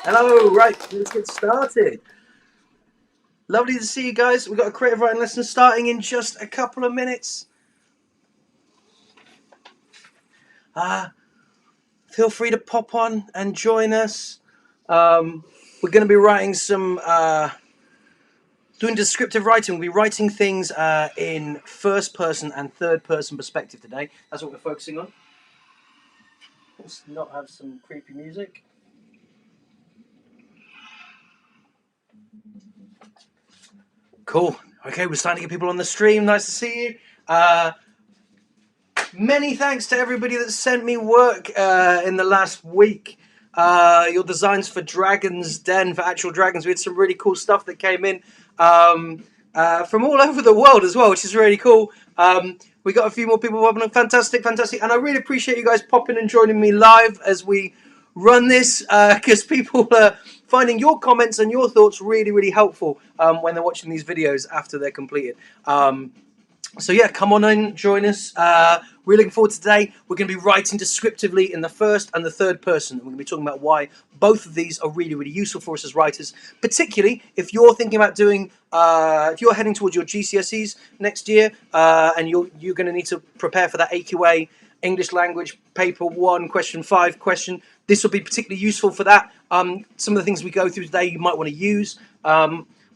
Hello, right, let's get started. Lovely to see you guys. We've got a creative writing lesson starting in just a couple of minutes. Feel free to pop on and join us. We're going to be writing doing descriptive writing. We'll be writing things in first person and third person perspective today. That's what we're focusing on. Let's not have some creepy music. Cool. Okay, we're starting to get people on the stream. Nice to see you. Many thanks to everybody that sent me work in the last week. Your designs for Dragon's Den, for actual dragons. We had some really cool stuff that came in from all over the world as well, which is really cool. We got a few more people popping on. Fantastic, fantastic. And I really appreciate you guys popping and joining me live as we run this, because people are finding your comments and your thoughts really, really helpful when they're watching these videos after they're completed. So yeah, come on in, join us. We're looking forward to today. We're going to be writing descriptively in the first and the third person. We're going to be talking about why both of these are really, really useful for us as writers, particularly if you're thinking about doing, if you're heading towards your GCSEs next year, and you're going to need to prepare for that AQA English language paper 1 question 5 question. This will be particularly useful for that. Some of the things we go through today you might want to use.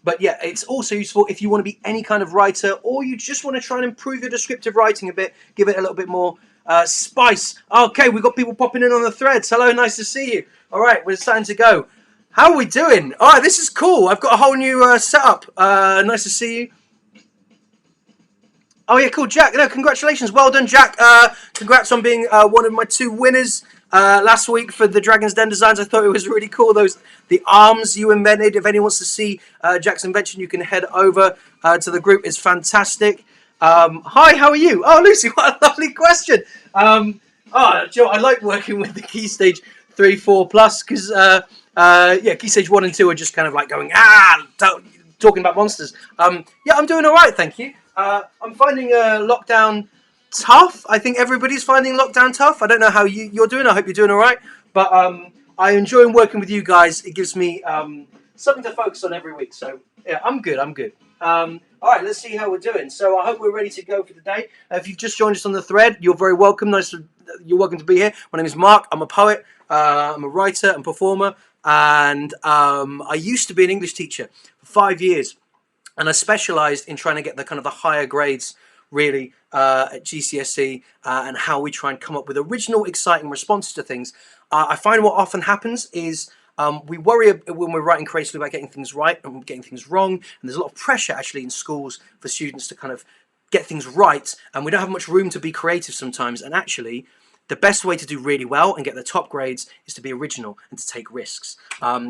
But yeah, it's also useful if you want to be any kind of writer, or you just want to try and improve your descriptive writing a bit, give it a little bit more spice. Okay, we've got people popping in on the threads. Hello, nice to see you. All right, we're starting to go. How are we doing? All right, this is cool. I've got a whole new setup. Nice to see you. Oh yeah, cool, Jack. No, congratulations, well done, Jack. Congrats on being one of my 2 winners last week for the Dragon's Den designs. I thought it was really cool. The arms you invented. If anyone wants to see Jack's invention, you can head over to the group. It's fantastic. Hi, how are you? Oh, Lucy, what a lovely question. Joe, I like working with the Key Stage 3, 4 plus because yeah, Key Stage 1 and 2 are just kind of like going talking about monsters. Yeah, I'm doing all right, thank you. I'm finding lockdown tough. I think everybody's finding lockdown tough. I don't know how you're doing. I hope you're doing all right. But I enjoy working with you guys. It gives me something to focus on every week. So yeah, I'm good. All right, let's see how we're doing. So I hope we're ready to go for today. If you've just joined us on the thread, you're very welcome. You're welcome to be here. My name is Mark. I'm a poet. I'm a writer and performer. And I used to be an English teacher for 5 years. And I specialised in trying to get the kind of the higher grades really at GCSE and how we try and come up with original, exciting responses to things. I find what often happens is we worry when we're writing creatively about getting things right and getting things wrong. And there's a lot of pressure actually in schools for students to kind of get things right. And we don't have much room to be creative sometimes. And actually, the best way to do really well and get the top grades is to be original and to take risks.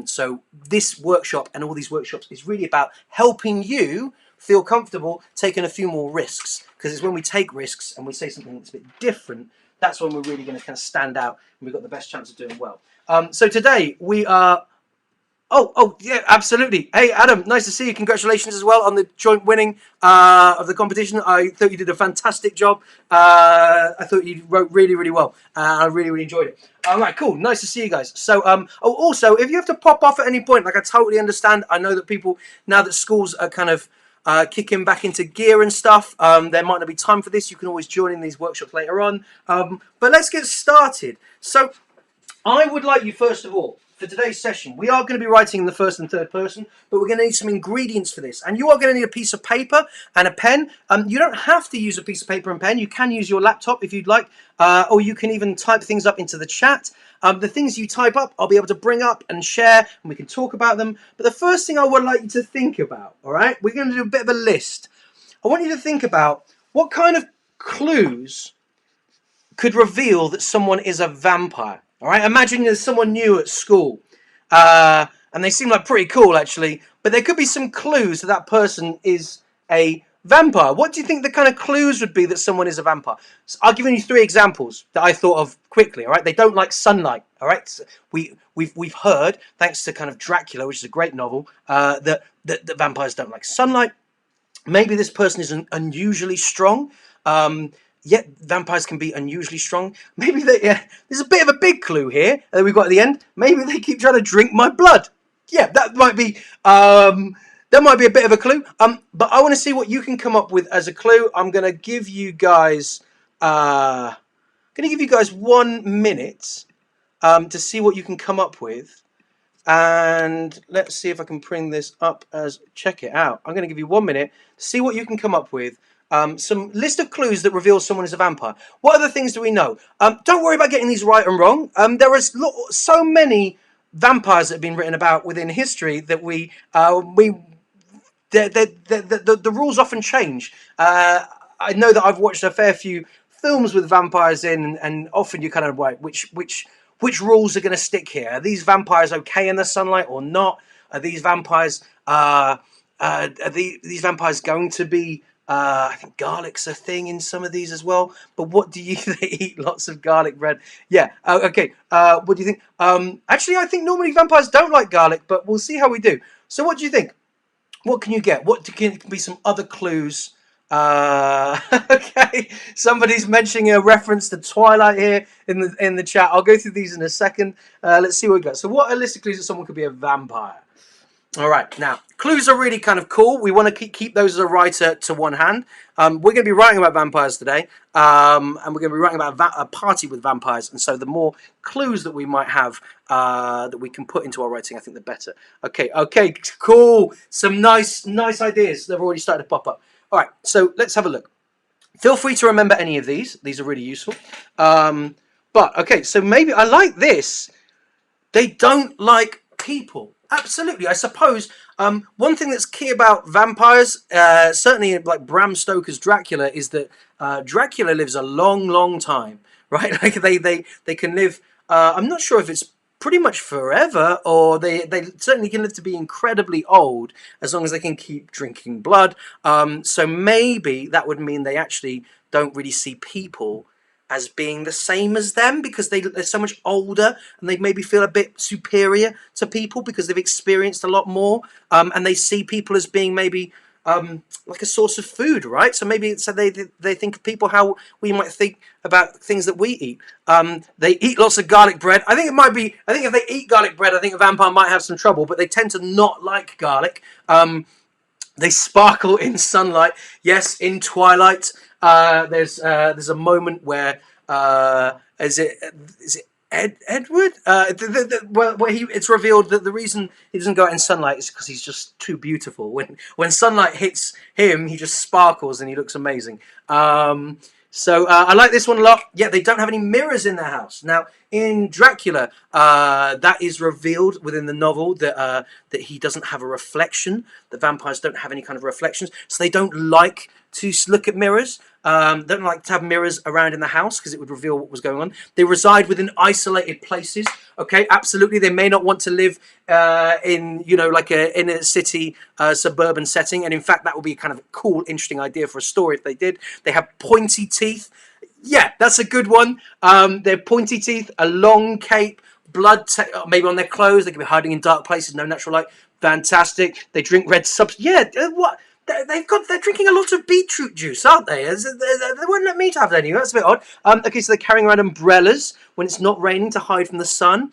So this workshop and all these workshops is really about helping you feel comfortable taking a few more risks, because it's when we take risks and we say something that's a bit different, that's when we're really going to kind of stand out and we've got the best chance of doing well. So today we are... Oh, yeah, absolutely. Hey, Adam, nice to see you. Congratulations as well on the joint winning of the competition. I thought you did a fantastic job. I thought you wrote really, really well. I really, really enjoyed it. All right, cool. Nice to see you guys. So, also, if you have to pop off at any point, like I totally understand. I know that people, now that schools are kind of kicking back into gear and stuff, there might not be time for this. You can always join in these workshops later on. But let's get started. So, I would like you, first of all, for today's session, we are going to be writing in the first and third person, but we're going to need some ingredients for this. And you are going to need a piece of paper and a pen. You don't have to use a piece of paper and pen. You can use your laptop if you'd like, or you can even type things up into the chat. The things you type up, I'll be able to bring up and share, and we can talk about them. But the first thing I would like you to think about, all right, we're going to do a bit of a list. I want you to think about what kind of clues could reveal that someone is a vampire. All right, imagine there's someone new at school, and they seem like pretty cool actually, but there could be some clues that that person is a vampire. What do you think the kind of clues would be that someone is a vampire? So I'll give you 3 examples that I thought of quickly. All right, they don't like sunlight. All right, so we've heard, thanks to kind of Dracula, which is a great novel, that vampires don't like sunlight. Maybe this person is unusually strong. Yet vampires can be unusually strong. Maybe they, there's a bit of a big clue here that we've got at the end. Maybe they keep trying to drink my blood. Yeah, that might be a bit of a clue. But I want to see what you can come up with as a clue. I'm gonna give you guys 1 minute to see what you can come up with. And let's see if I can bring this up as check it out. I'm going to give you 1 minute to see what you can come up with. Some list of clues that reveal someone is a vampire. What other things do we know? Don't worry about getting these right and wrong. There are so many vampires that have been written about within history that the rules often change. I know that I've watched a fair few films with vampires in, and often you kind of like which rules are going to stick here. Are these vampires okay in the sunlight or not? Are these vampires these vampires going to be? I think garlic's a thing in some of these as well. But what do you they eat lots of garlic bread? Yeah. Okay. What do you think? Actually, I think normally vampires don't like garlic, but we'll see how we do. So, what do you think? What can you get? What can be some other clues? Okay, somebody's mentioning a reference to Twilight here in the chat. I'll go through these in a second. Let's see what we got. So, what are list of clues that someone could be a vampire? All right, now clues are really kind of cool. We want to keep those as a writer to one hand. We're going to be writing about vampires today, and we're going to be writing about a party with vampires. And so, the more clues that we might have that we can put into our writing, I think the better. Okay, cool. Some nice ideas. They've already started to pop up. All right, so let's have a look. Feel free to remember any of these. These are really useful. But okay, so maybe I like this. They don't like people. Absolutely, I suppose. One thing that's key about vampires, certainly like Bram Stoker's Dracula, is that Dracula lives a long time, right? Like they can live. I'm not sure if it's pretty much forever, or they certainly can live to be incredibly old as long as they can keep drinking blood. So maybe that would mean they actually don't really see people as being the same as them because they're so much older and they maybe feel a bit superior to people because they've experienced a lot more, and they see people as being maybe like a source of food, right? So maybe they think of people how we might think about things that we eat. They eat lots of garlic bread. I think if they eat garlic bread, I think a vampire might have some trouble, but they tend to not like garlic. They sparkle in sunlight. Yes, in Twilight, there's a moment where is it Edward? Where it's revealed that the reason he doesn't go out in sunlight is because he's just too beautiful. When sunlight hits him, he just sparkles and he looks amazing. So I like this one a lot. Yeah, they don't have any mirrors in their house. Now, in Dracula, that is revealed within the novel that he doesn't have a reflection. The vampires don't have any kind of reflections, so they don't like to look at mirrors. Don't like to have mirrors around in the house because it would reveal what was going on. They reside within isolated places. Okay, absolutely. They may not want to live in like in a city suburban setting, and in fact, that would be kind of a cool, interesting idea for a story if they did. They have pointy teeth. Yeah, that's a good one. They're pointy teeth, a long cape, blood maybe on their clothes. They could be hiding in dark places, no natural light. Fantastic. They drink red subs. Yeah, what? They're drinking a lot of beetroot juice, aren't they? They wouldn't let me to have any. That's a bit odd. Okay, so they're carrying around umbrellas when it's not raining to hide from the sun.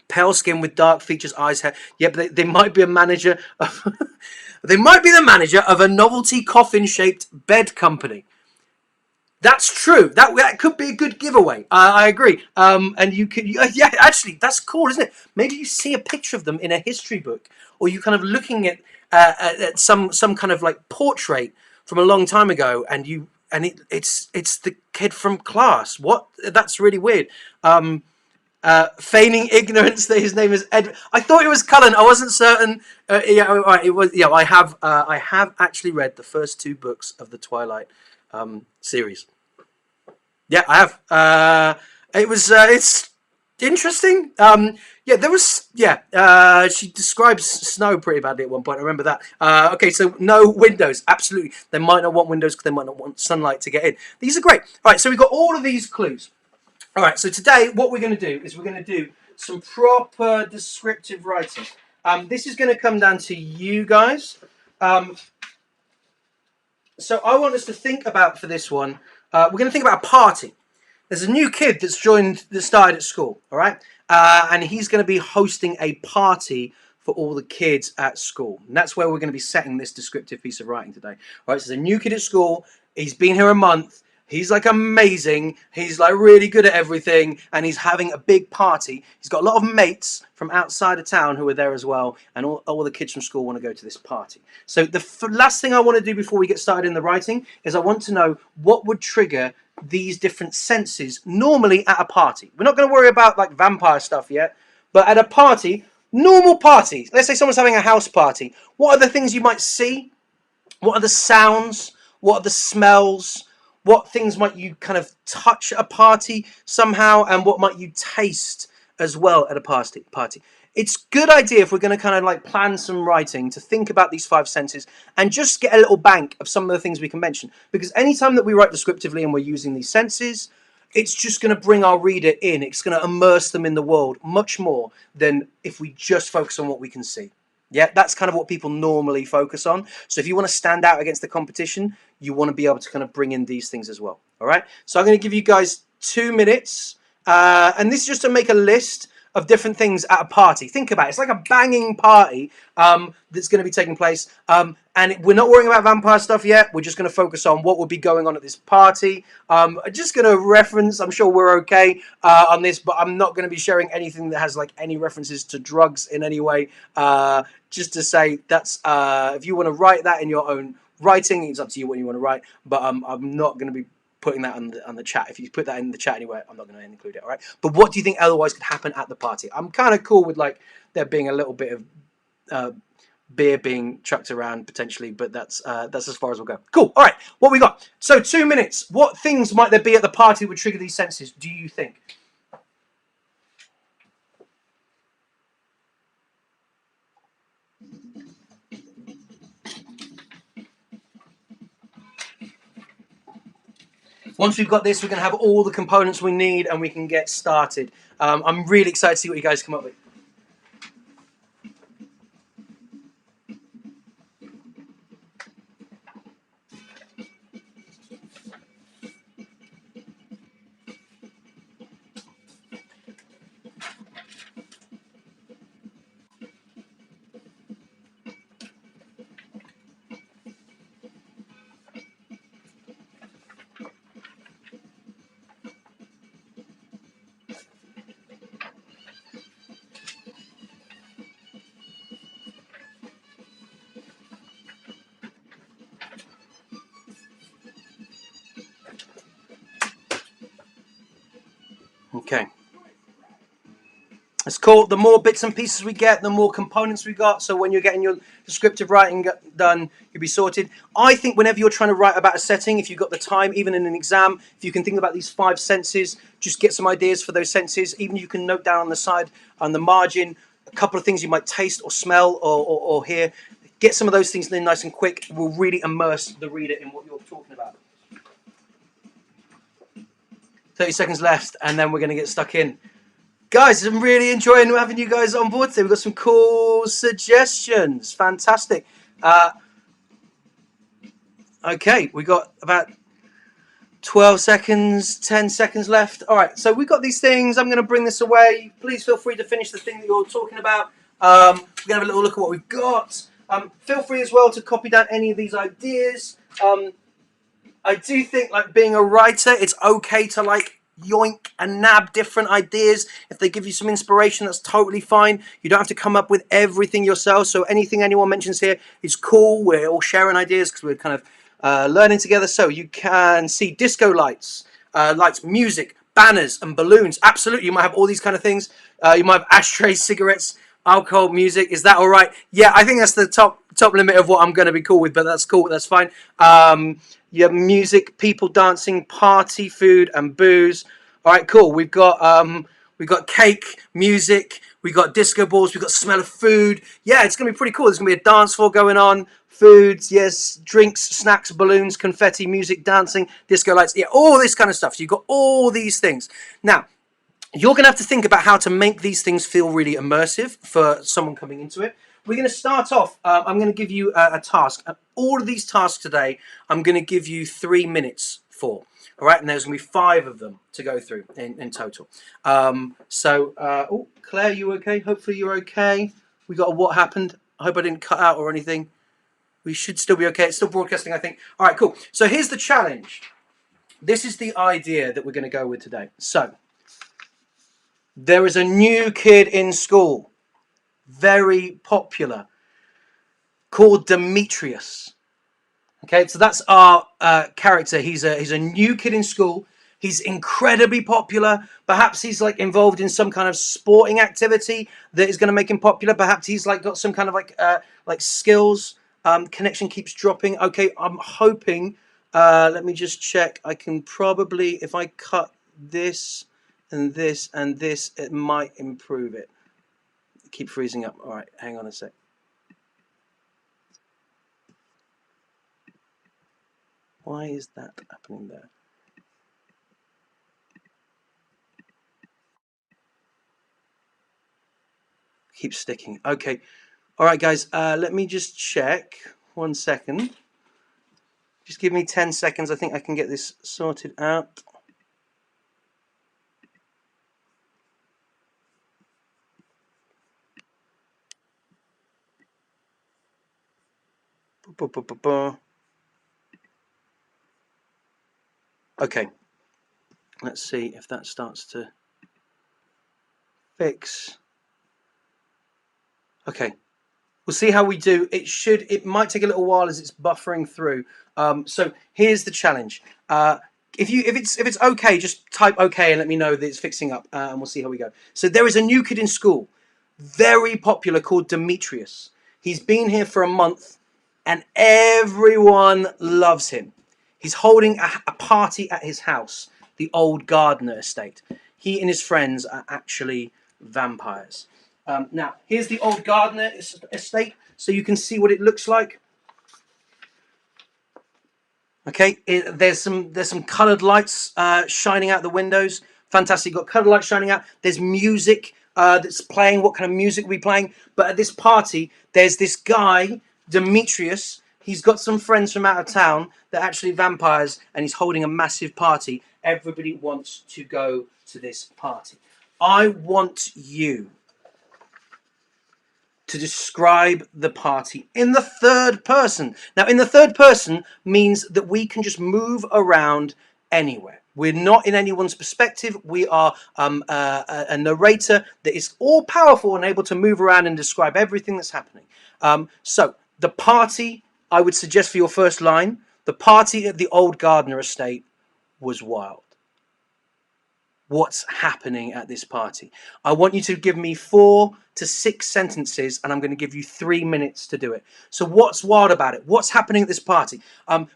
Pale skin with dark features, eyes, hair. Yeah, but they might be a manager of they might be the manager of a novelty coffin-shaped bed company. That's true. That could be a good giveaway. I agree. And you could, yeah, actually, that's cool, isn't it? Maybe you see a picture of them in a history book, or you kind of looking at some kind of like portrait from a long time ago, and it's the kid from class. What? That's really weird. Feigning ignorance that his name is Ed. I thought it was Cullen. I wasn't certain. Yeah, right, it was. Yeah, I have actually read the first 2 books of the Twilight series. Yeah, I have. It's interesting. Yeah, there was. Yeah, she describes snow pretty badly at one point. I remember that. Okay, so no windows. Absolutely, they might not want windows because they might not want sunlight to get in. These are great. All right, so we've got all of these clues. All right, so today what we're going to do is we're going to do some proper descriptive writing. This is going to come down to you guys. So I want us to think about for this one we're going to think about a party. There's a new kid that started at school, all right? And he's going to be hosting a party for all the kids at school. And that's where we're going to be setting this descriptive piece of writing today. All right, so there's a new kid at school. He's been here a month. He's like amazing. He's like really good at everything. And he's having a big party. He's got a lot of mates from outside of town who are there as well. And all the kids from school want to go to this party. So the last thing I want to do before we get started in the writing is I want to know what would trigger these different senses normally at a party. We're not going to worry about like vampire stuff yet, but at a party, normal party, let's say someone's having a house party, what are the things you might see? What are the sounds? What are the smells? What things might you kind of touch at a party somehow, and what might you taste as well at a party? It's a good idea if we're going to kind of like plan some writing to think about these five senses and just get a little bank of some of the things we can mention. Because anytime that we write descriptively and we're using these senses, it's just going to bring our reader in. It's going to immerse them in the world much more than if we just focus on what we can see. Yeah, that's kind of what people normally focus on. So if you want to stand out against the competition, you want to be able to kind of bring in these things as well. All right. So I'm going to give you guys 2 minutes. And this is just to make a list of different things at a party. Think about it. It's like a banging party that's going to be taking place. And we're not worrying about vampire stuff yet. We're just going to focus on what will be going on at this party. I'm just going to reference, I'm sure we're okay on this, but I'm not going to be sharing anything that has like any references to drugs in any way. Just to say that's, if you want to write that in your own writing, it's up to you what you want to write. But I'm not going to be putting that on the chat. If you put that in the chat anywhere, I'm not going to include it. All right. But what do you think otherwise could happen at the party? I'm kind of cool with like there being a little bit of beer being chucked around potentially, but that's as far as we'll go. Cool. All right. What we got? So 2 minutes. What things might there be at the party that would trigger these senses? Do you think? Once we've got this, we're going to have all the components we need and we can get started. I'm really excited to see what you guys come up with. Okay. It's cool. The more bits and pieces we get, the more components we got. So when you're getting your descriptive writing done, you'll be sorted. I think whenever you're trying to write about a setting, if you've got the time, even in an exam, if you can think about these five senses, just get some ideas for those senses. Even you can note down on the side, on the margin, a couple of things you might taste or smell or hear. Get some of those things in nice and quick. It will really immerse the reader in what you're talking about. 30 seconds left, and then we're going to get stuck in. Guys, I'm really enjoying having you guys on board today. We've got some cool suggestions. Fantastic. Okay, we got about 12 seconds, 10 seconds left. All right, so we've got these things. I'm going to bring this away. Please feel free to finish the thing that you're talking about. We're going to have a little look at what we've got. Feel free as well to copy down any of these ideas. I do think, like, being a writer, it's okay to, like, yoink and nab different ideas. If they give you some inspiration, that's totally fine. You don't have to come up with everything yourself. So anything anyone mentions here is cool. We're all sharing ideas because we're kind of learning together. So you can see disco lights, music, banners and balloons. Absolutely. You might have all these kind of things. You might have ashtrays, cigarettes, alcohol, music. Is that all right? Yeah, I think that's the top limit of what I'm going to be cool with, but that's cool. That's fine. You have music, people dancing, party, food, and booze. All right, cool. We've got cake, music. We've got disco balls. We've got smell of food. Yeah, it's gonna be pretty cool. There's gonna be a dance floor going on. Foods, yes, drinks, snacks, balloons, confetti, music, dancing, disco lights. Yeah, all this kind of stuff. So you've got all these things. Now, you're going to have to think about how to make these things feel really immersive for someone coming into it. We're going to start off. I'm going to give you a task. All of these tasks today, I'm going to give you 3 minutes for. All right, and there's going to be 5 of them to go through in total. Oh, Claire, you okay? Hopefully you're okay. We got a what happened. I hope I didn't cut out or anything. We should still be okay. It's still broadcasting, I think. All right, cool. So here's the challenge. This is the idea that we're going to go with today. So there is a new kid in school, very popular, called Demetrius. Okay, so that's our character. He's a new kid in school. He's incredibly popular. Perhaps he's like involved in some kind of sporting activity that is going to make him popular. Perhaps he's like got some kind of like skills. Connection keeps dropping. Okay, I'm hoping. Let me just check. I can probably, if I cut this and this and this, it might improve it. Keep freezing up. All right, hang on a sec. Why is that happening there? Keeps sticking. Okay. All right, guys. Let me just check. 1 second. Just give me 10 seconds. I think I can get this sorted out. Okay. Let's see if that starts to fix. Okay. We'll see how we do. It might take a little while as it's buffering through. So here's the challenge. If it's okay, just type okay and let me know that it's fixing up, and we'll see how we go. So there is a new kid in school, very popular, called Demetrius. He's been here for a month, and everyone loves him. He's holding a party at his house, the old Gardner estate. He and his friends are actually vampires. Now, here's the old Gardner estate, so you can see what it looks like. Okay, there's some coloured lights shining out the windows. Fantastic, got coloured lights shining out. There's music that's playing. What kind of music are we playing? But at this party, there's this guy, Demetrius. He's got some friends from out of town that are actually vampires, and he's holding a massive party. Everybody wants to go to this party. I want you to describe the party in the third person. Now, in the third person means that we can just move around anywhere. We're not in anyone's perspective. We are a narrator that is all powerful and able to move around and describe everything that's happening. So the party, I would suggest for your first line, the party at the old Gardner estate was wild. What's happening at this party? I want you to give me 4 to 6 sentences, and I'm going to give you 3 minutes to do it. So what's wild about it? What's happening at this party?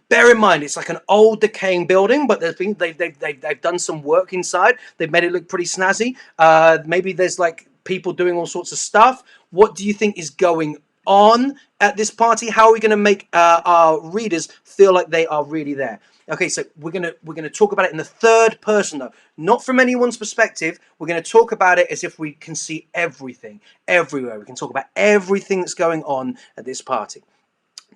Bear in mind, it's like an old decaying building, but they've done some work inside. They've made it look pretty snazzy. Maybe there's like people doing all sorts of stuff. What do you think is going on at this party? How are we going to make our readers feel like they are really there? Okay, so we're gonna talk about it in the third person though, not from anyone's perspective. We're gonna talk about it as if we can see everything, everywhere. We can talk about everything that's going on at this party.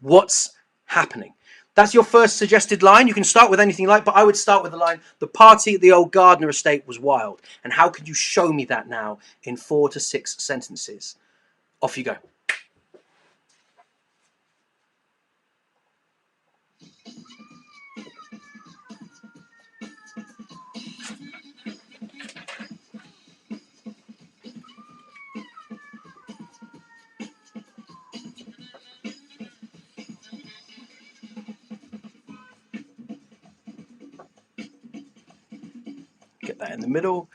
What's happening? That's your first suggested line. You can start with anything you like, but I would start with the line, the party at the old Gardner estate was wild. And how could you show me that now in 4 to 6 sentences? Off you go. Get that in the middle.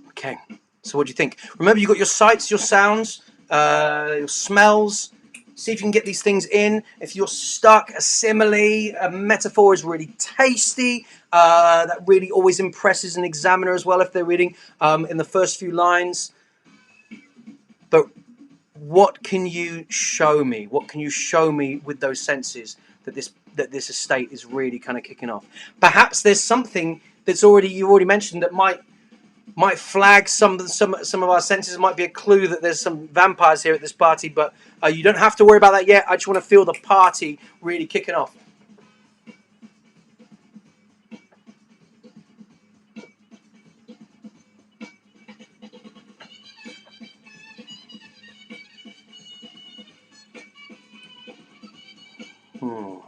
Okay, so what do you think? Remember, you've got your sights, your sounds, your smells. See if you can get these things in. If you're stuck, a simile, a metaphor is really tasty. That really always impresses an examiner as well if they're reading in the first few lines. But what can you show me? What can you show me with those senses that this estate is really kind of kicking off? Perhaps there's something that's you've already mentioned that might flag some of our senses. It might be a clue that there's some vampires here at this party, but you don't have to worry about that yet. I just want to feel the party really kicking off. Hmm.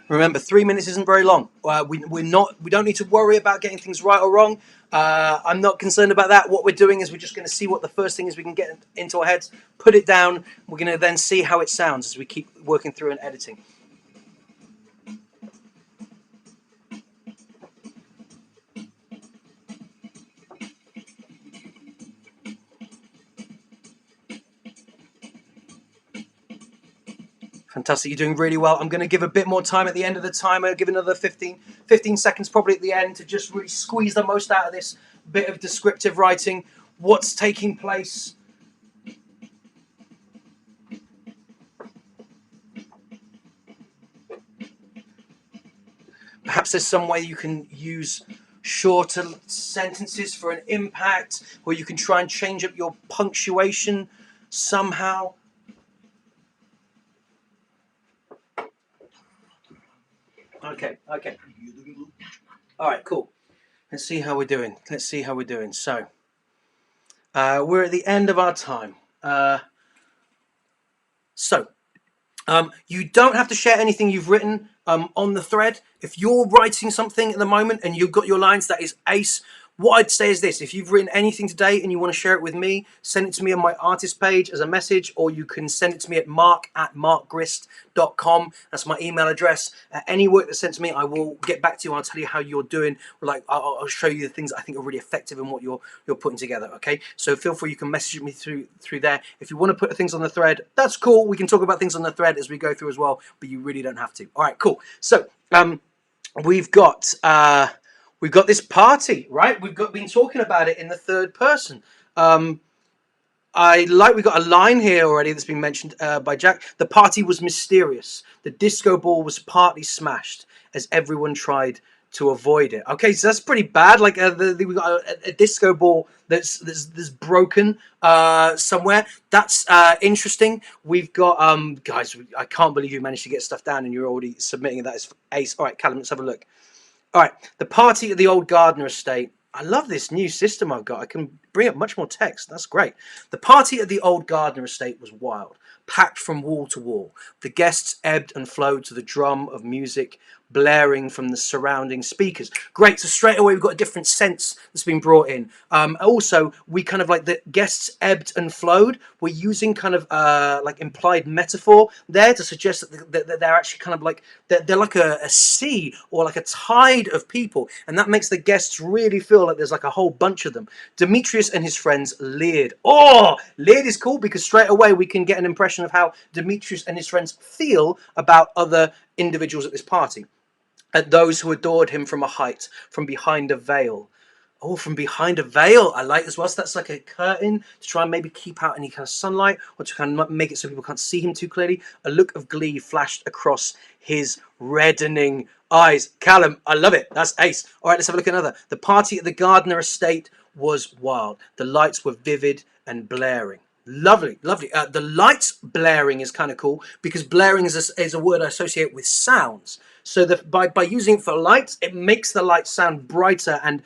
Remember, 3 minutes isn't very long. We don't need to worry about getting things right or wrong. I'm not concerned about that. What we're doing is we're just going to see what the first thing is we can get into our heads, put it down. We're going to then see how it sounds as we keep working through and editing. Fantastic, you're doing really well. I'm going to give a bit more time at the end of the timer, give another 15 seconds probably at the end to just really squeeze the most out of this bit of descriptive writing. What's taking place? Perhaps there's some way you can use shorter sentences for an impact, or you can try and change up your punctuation somehow. Okay. All right, cool. Let's see how we're doing. So, we're at the end of our time. So, you don't have to share anything you've written on the thread. If you're writing something at the moment and you've got your lines, that is ace. What I'd say is this: if you've written anything today and you want to share it with me, send it to me on my artist page as a message, or you can send it to me at mark@markgrist.com. That's my email address. Any work that's sent to me, I will get back to you. I'll tell you how you're doing. Like I'll show you the things I think are really effective in what you're putting together. Okay, so feel free. You can message me through there. If you want to put things on the thread, that's cool. We can talk about things on the thread as we go through as well, but you really don't have to. All right, cool. So we've got this party, right? We've been talking about it in the third person. We've got a line here already that's been mentioned by Jack. The party was mysterious. The disco ball was partly smashed as everyone tried to avoid it. Okay, so that's pretty bad. Like we got a disco ball that's broken somewhere. That's interesting. We've got guys. I can't believe you managed to get stuff down and you're already submitting that as ace. All right, Callum, let's have a look. All right, the party at the old Gardner estate. I love this new system I've got. I can bring up much more text. That's great. The party at the old Gardner estate was wild, packed from wall to wall. The guests ebbed and flowed to the drum of music blaring from the surrounding speakers. Great. So straight away we've got a different sense that's been brought in. Also, we kind of like the guests ebbed and flowed. We're using kind of like implied metaphor there to suggest that they're actually kind of like they're like a sea or like a tide of people, and that makes the guests really feel like there's like a whole bunch of them. Demetrius and his friends leered. Oh, leered is cool because straight away we can get an impression of how Demetrius and his friends feel about other individuals at this party. At those who adored him from a height, from behind a veil. Oh, from behind a veil, I like as well. So that's like a curtain to try and maybe keep out any kind of sunlight or to kind of make it so people can't see him too clearly. A look of glee flashed across his reddening eyes. Callum, I love it. That's ace. All right, let's have a look at another. The party at the Gardner estate was wild. The lights were vivid and blaring. Lovely. The lights blaring is kind of cool because blaring is a word I associate with sounds. So by using it for lights, it makes the lights sound brighter and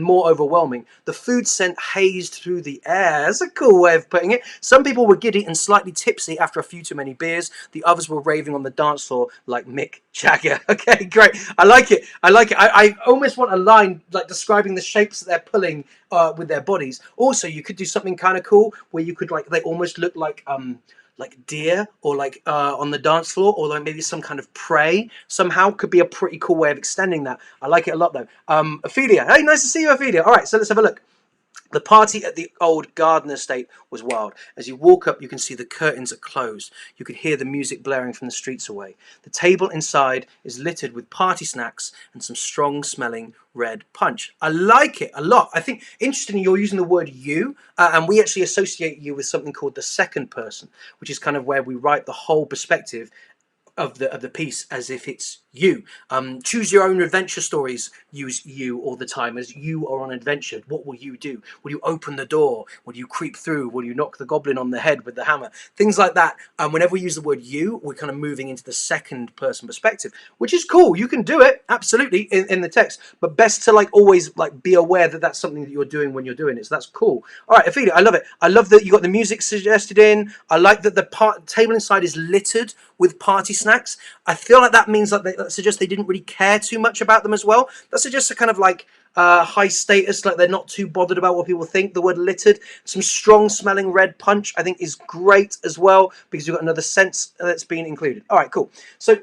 more overwhelming. The food scent hazed through the air. That's a cool way of putting it. Some people were giddy and slightly tipsy after a few too many beers. The others were raving on the dance floor like Mick Jagger. Okay, great. I like it. I almost want a line like describing the shapes that they're pulling with their bodies. Also, you could do something kind of cool where you could like they almost look like deer or like on the dance floor, or like maybe some kind of prey somehow. Could be a pretty cool way of extending that. I like it a lot though. Ophelia, hey, nice to see you, Ophelia. All right, so let's have a look. The party at the old Gardner estate was wild. As you walk up, you can see the curtains are closed. You could hear the music blaring from the streets away. The table inside is littered with party snacks and some strong-smelling red punch. I like it a lot. I think, interestingly, you're using the word you, and we actually associate you with something called the second person, which is kind of where we write the whole perspective of the piece as if it's you. Choose your own adventure stories. Use you all the time as you are on adventure. What will you do? Will you open the door? Will you creep through? Will you knock the goblin on the head with the hammer? Things like that. Whenever we use the word you, we're kind of moving into the second person perspective, which is cool. You can do it absolutely in the text, but best to like always like be aware that that's something that you're doing when you're doing it. So that's cool. All right, Ophelia, I love it. I love that you got the music suggested in. I like that the table inside is littered with party snacks. I feel like that means that suggests they didn't really care too much about them as well. That suggests a kind of like high status, like they're not too bothered about what people think. The word littered, some strong smelling red punch, I think is great as well, because you've got another sense that's been included. All right, cool. So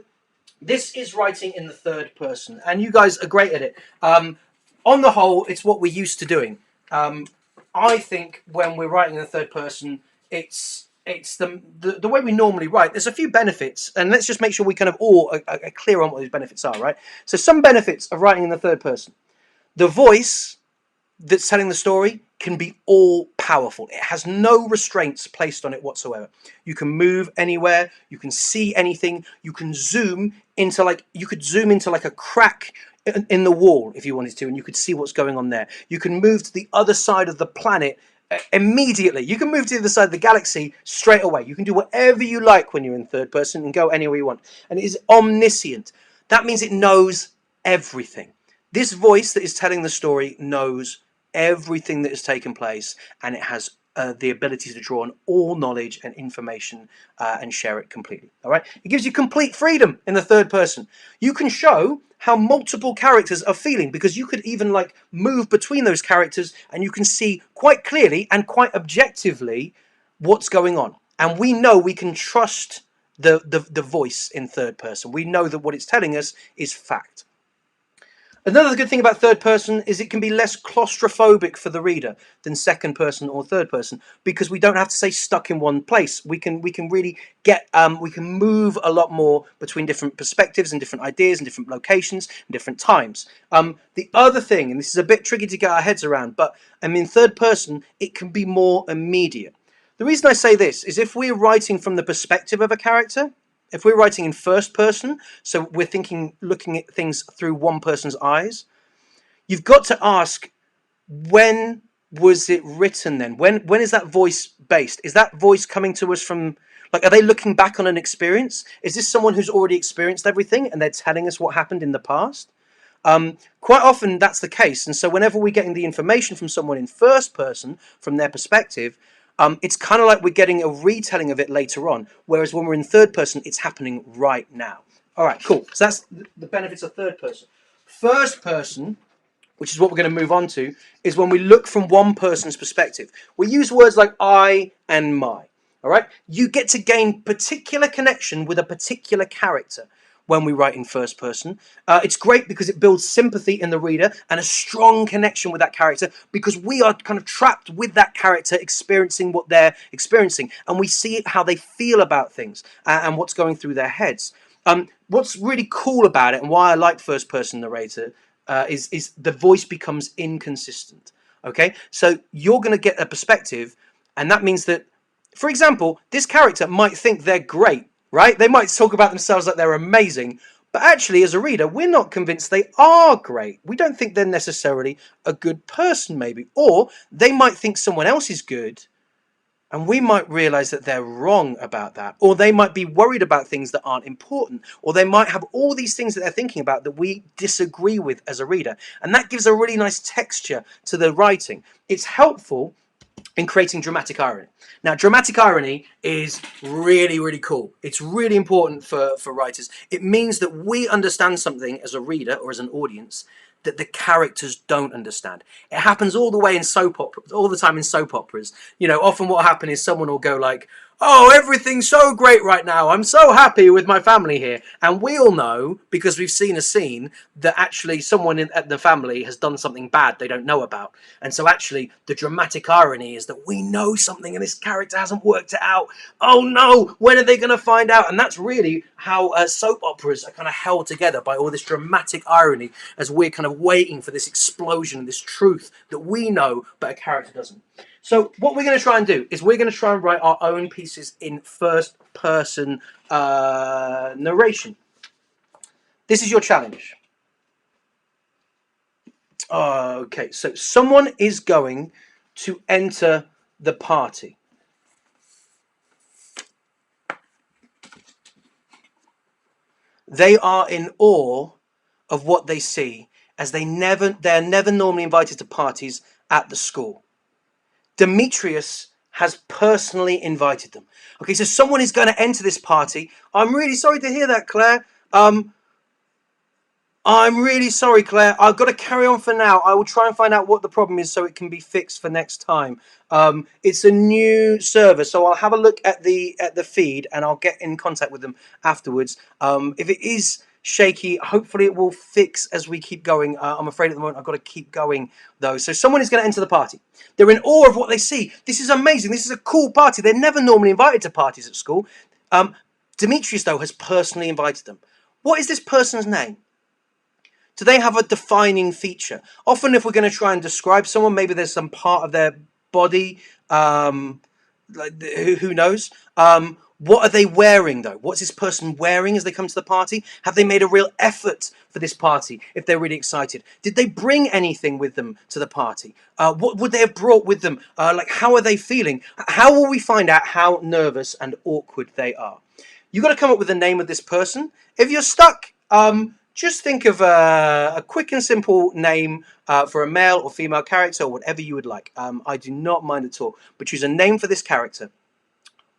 this is writing in the third person, and you guys are great at it. On the whole, it's what we're used to doing. I think when we're writing in the third person, it's the way we normally write. There's a few benefits, and let's just make sure we kind of all are clear on what those benefits are, right? So some benefits of writing in the third person. The voice that's telling the story can be all powerful. It has no restraints placed on it whatsoever. You can move anywhere, you can see anything, you can zoom into like a crack in the wall if you wanted to, and you could see what's going on there. You can move to the other side of the planet immediately. You can move to the other side of the galaxy straight away. You can do whatever you like when you're in third person and go anywhere you want. And it is omniscient. That means it knows everything. This voice that is telling the story knows everything that has taken place, and it has the ability to draw on all knowledge and information and share it completely. All right, it gives you complete freedom in the third person. You can show how multiple characters are feeling, because you could even like move between those characters, and you can see quite clearly and quite objectively what's going on. And we know we can trust the voice in third person. We know that what it's telling us is fact. Another good thing about third person is it can be less claustrophobic for the reader than second person or third person, because we don't have to stay stuck in one place. We can really get we can move a lot more between different perspectives and different ideas and different locations and different times. The other thing, and this is a bit tricky to get our heads around, but I mean third person, it can be more immediate. The reason I say this is if we're writing from the perspective of a character, if we're writing in first person, so we're looking at things through one person's eyes, you've got to ask, when was it written then? When is that voice based? Is that voice coming to us from, like, are they looking back on an experience? Is this someone who's already experienced everything and they're telling us what happened in the past? Quite often that's the case. And so whenever we're getting the information from someone in first person, from their perspective, it's kind of like we're getting a retelling of it later on, whereas when we're in third person, it's happening right now. All right, cool. So that's the benefits of third person. First person, which is what we're going to move on to, is when we look from one person's perspective. We use words like I and my. All right, you get to gain particular connection with a particular character when we write in first person. It's great because it builds sympathy in the reader and a strong connection with that character, because we are kind of trapped with that character experiencing what they're experiencing, and we see how they feel about things and what's going through their heads. What's really cool about it, and why I like first person narrator, is the voice becomes inconsistent. Okay, so you're going to get a perspective, and that means that, for example, this character might think they're great, right? They might talk about themselves like they're amazing, but actually, as a reader, we're not convinced they are great. We don't think they're necessarily a good person, maybe. Or they might think someone else is good, and we might realize that they're wrong about that. Or they might be worried about things that aren't important. Or they might have all these things that they're thinking about that we disagree with as a reader. And that gives a really nice texture to the writing. It's helpful in creating dramatic irony. Now, dramatic irony is really, really cool. It's really important for writers. It means that we understand something as a reader or as an audience that the characters don't understand. It happens all the way in soap operas, all the time in soap operas. You know, often what will happen is someone will go like, oh, everything's so great right now. I'm so happy with my family here. And we all know, because we've seen a scene, that actually someone at the family has done something bad they don't know about. And so actually the dramatic irony is that we know something and this character hasn't worked it out. Oh no, when are they going to find out? And that's really how soap operas are kind of held together, by all this dramatic irony, as we're kind of waiting for this explosion, this truth that we know, but a character doesn't. So what we're going to try and do is we're going to try and write our own pieces in first person narration. This is your challenge. Okay, so someone is going to enter the party. They are in awe of what they see, as they're never normally invited to parties at the school. Demetrius has personally invited them. Okay, so someone is going to enter this party. I'm really sorry to hear that, Claire. I'm really sorry, Claire. I've got to carry on for now. I will try and find out what the problem is so it can be fixed for next time. It's a new server, so I'll have a look at the feed and I'll get in contact with them afterwards. If it is shaky, hopefully it will fix as we keep going. I'm afraid at the moment I've got to keep going though. So someone is going to enter the party. They're in awe of what they see. This is amazing. This is a cool party. They're never normally invited to parties at school. Demetrius though has personally invited them. What is this person's name? Do they have a defining feature? Often if we're going to try and describe someone, maybe there's some part of their body, like, who knows? What are they wearing though? What's this person wearing as they come to the party? Have they made a real effort for this party if they're really excited? Did they bring anything with them to the party? What would they have brought with them? Like, how are they feeling? How will we find out how nervous and awkward they are? You've got to come up with the name of this person. If you're stuck, just think of a quick and simple name for a male or female character, or whatever you would like. I do not mind at all, but choose a name for this character.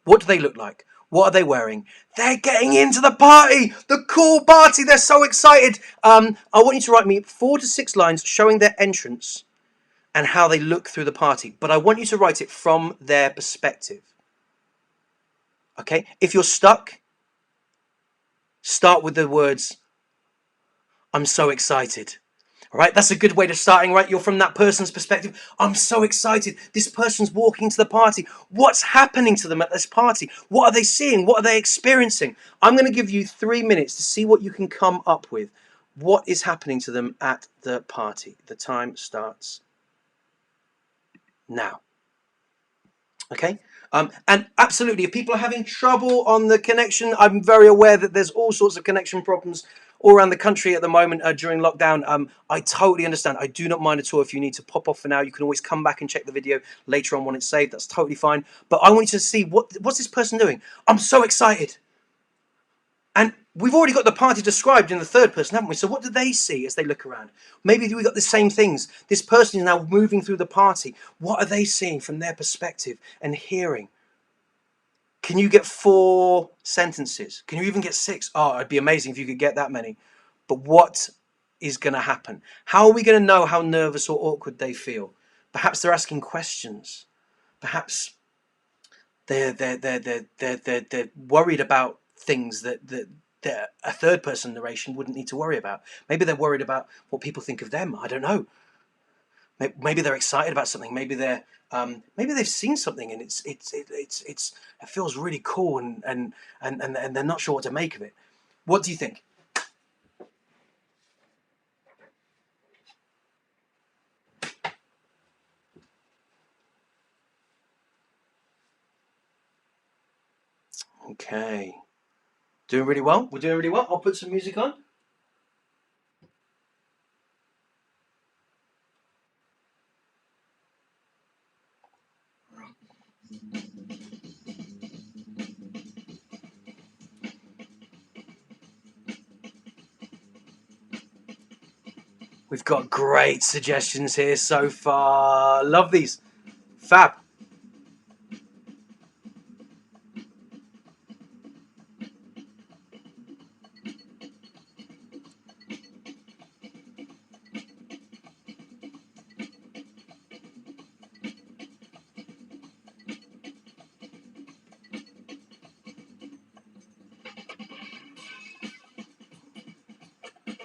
What do they look like? What are they wearing? They're getting into the party, the cool party. They're so excited. I want you to write me 4 to 6 lines showing their entrance and how they look through the party, but I want you to write it from their perspective. Okay? If you're stuck, start with the words, I'm so excited. All right, that's a good way to starting, right? You're from that person's perspective. I'm so excited. This person's walking to the party. What's happening to them at this party? What are they seeing? What are they experiencing? I'm going to give you 3 minutes to see what you can come up with. What is happening to them at the party? The time starts now. Okay? And absolutely, if people are having trouble on the connection, I'm very aware that there's all sorts of connection problems all around the country at the moment during lockdown. I totally understand. I do not mind at all if you need to pop off for now. You can always come back and check the video later on when it's saved. That's totally fine. But I want you to see what's this person doing. I'm so excited. And we've already got the party described in the third person, haven't we? So what do they see as they look around? Maybe we got the same things. This person is now moving through the party. What are they seeing from their perspective and hearing? Can you get 4 sentences? Can you even get 6? Oh, it'd be amazing if you could get that many. But what is going to happen? How are we going to know how nervous or awkward they feel? Perhaps they're asking questions. Perhaps they're worried about things that a third person narration wouldn't need to worry about. Maybe they're worried about what people think of them. I don't know. Maybe they're excited about something. Maybe they've seen something and it feels really cool and they're not sure what to make of it. What do you think? Okay, doing really well. We're doing really well. I'll put some music on. We've got great suggestions here so far. Love these. Fab.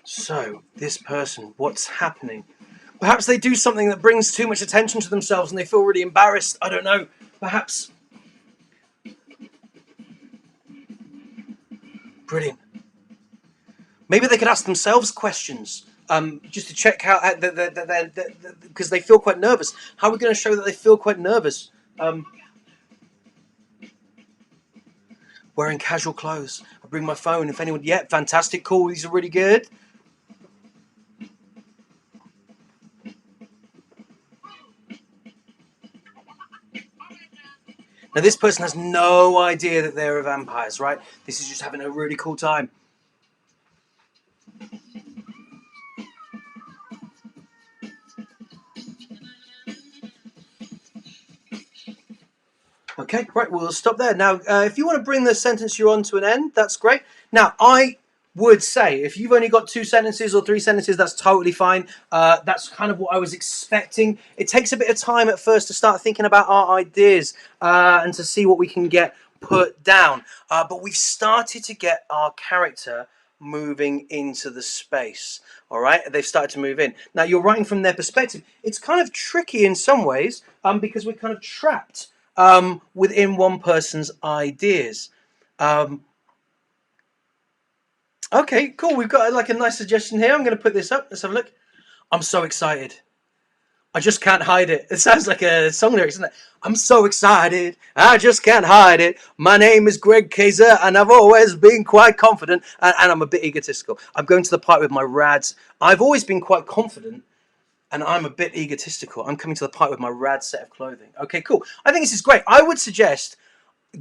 So, this person, what's happening? Perhaps they do something that brings too much attention to themselves and they feel really embarrassed. I don't know. Perhaps. Brilliant. Maybe they could ask themselves questions. just to check how because they feel quite nervous. How are we going to show that they feel quite nervous? Um, Wearing casual clothes. I bring my phone. If anyone, yeah, fantastic, cool. These are really good. Now this person has no idea that they're vampires, right? This is just having a really cool time. Okay, right, we'll stop there. Now, if you want to bring the sentence you're on to an end, that's great. Now, I would say if you've only got 2 sentences or 3 sentences, that's totally fine. That's kind of what I was expecting. It takes a bit of time at first to start thinking about our ideas and to see what we can get put down. But we've started to get our character moving into the space. All right, they've started to move in. Now, you're writing from their perspective. It's kind of tricky in some ways because we're kind of trapped within one person's ideas. Um, okay, cool. We've got like a nice suggestion here. I'm going to put this up. Let's have a look. I'm so excited. I just can't hide it. It sounds like a song lyric, doesn't it? I'm so excited. I just can't hide it. My name is Greg Kaiser, and I've always been quite confident. And I'm a bit egotistical. I'm going to the party with my rads. I've always been quite confident, and I'm a bit egotistical. I'm coming to the party with my rad set of clothing. Okay, cool. I think this is great. I would suggest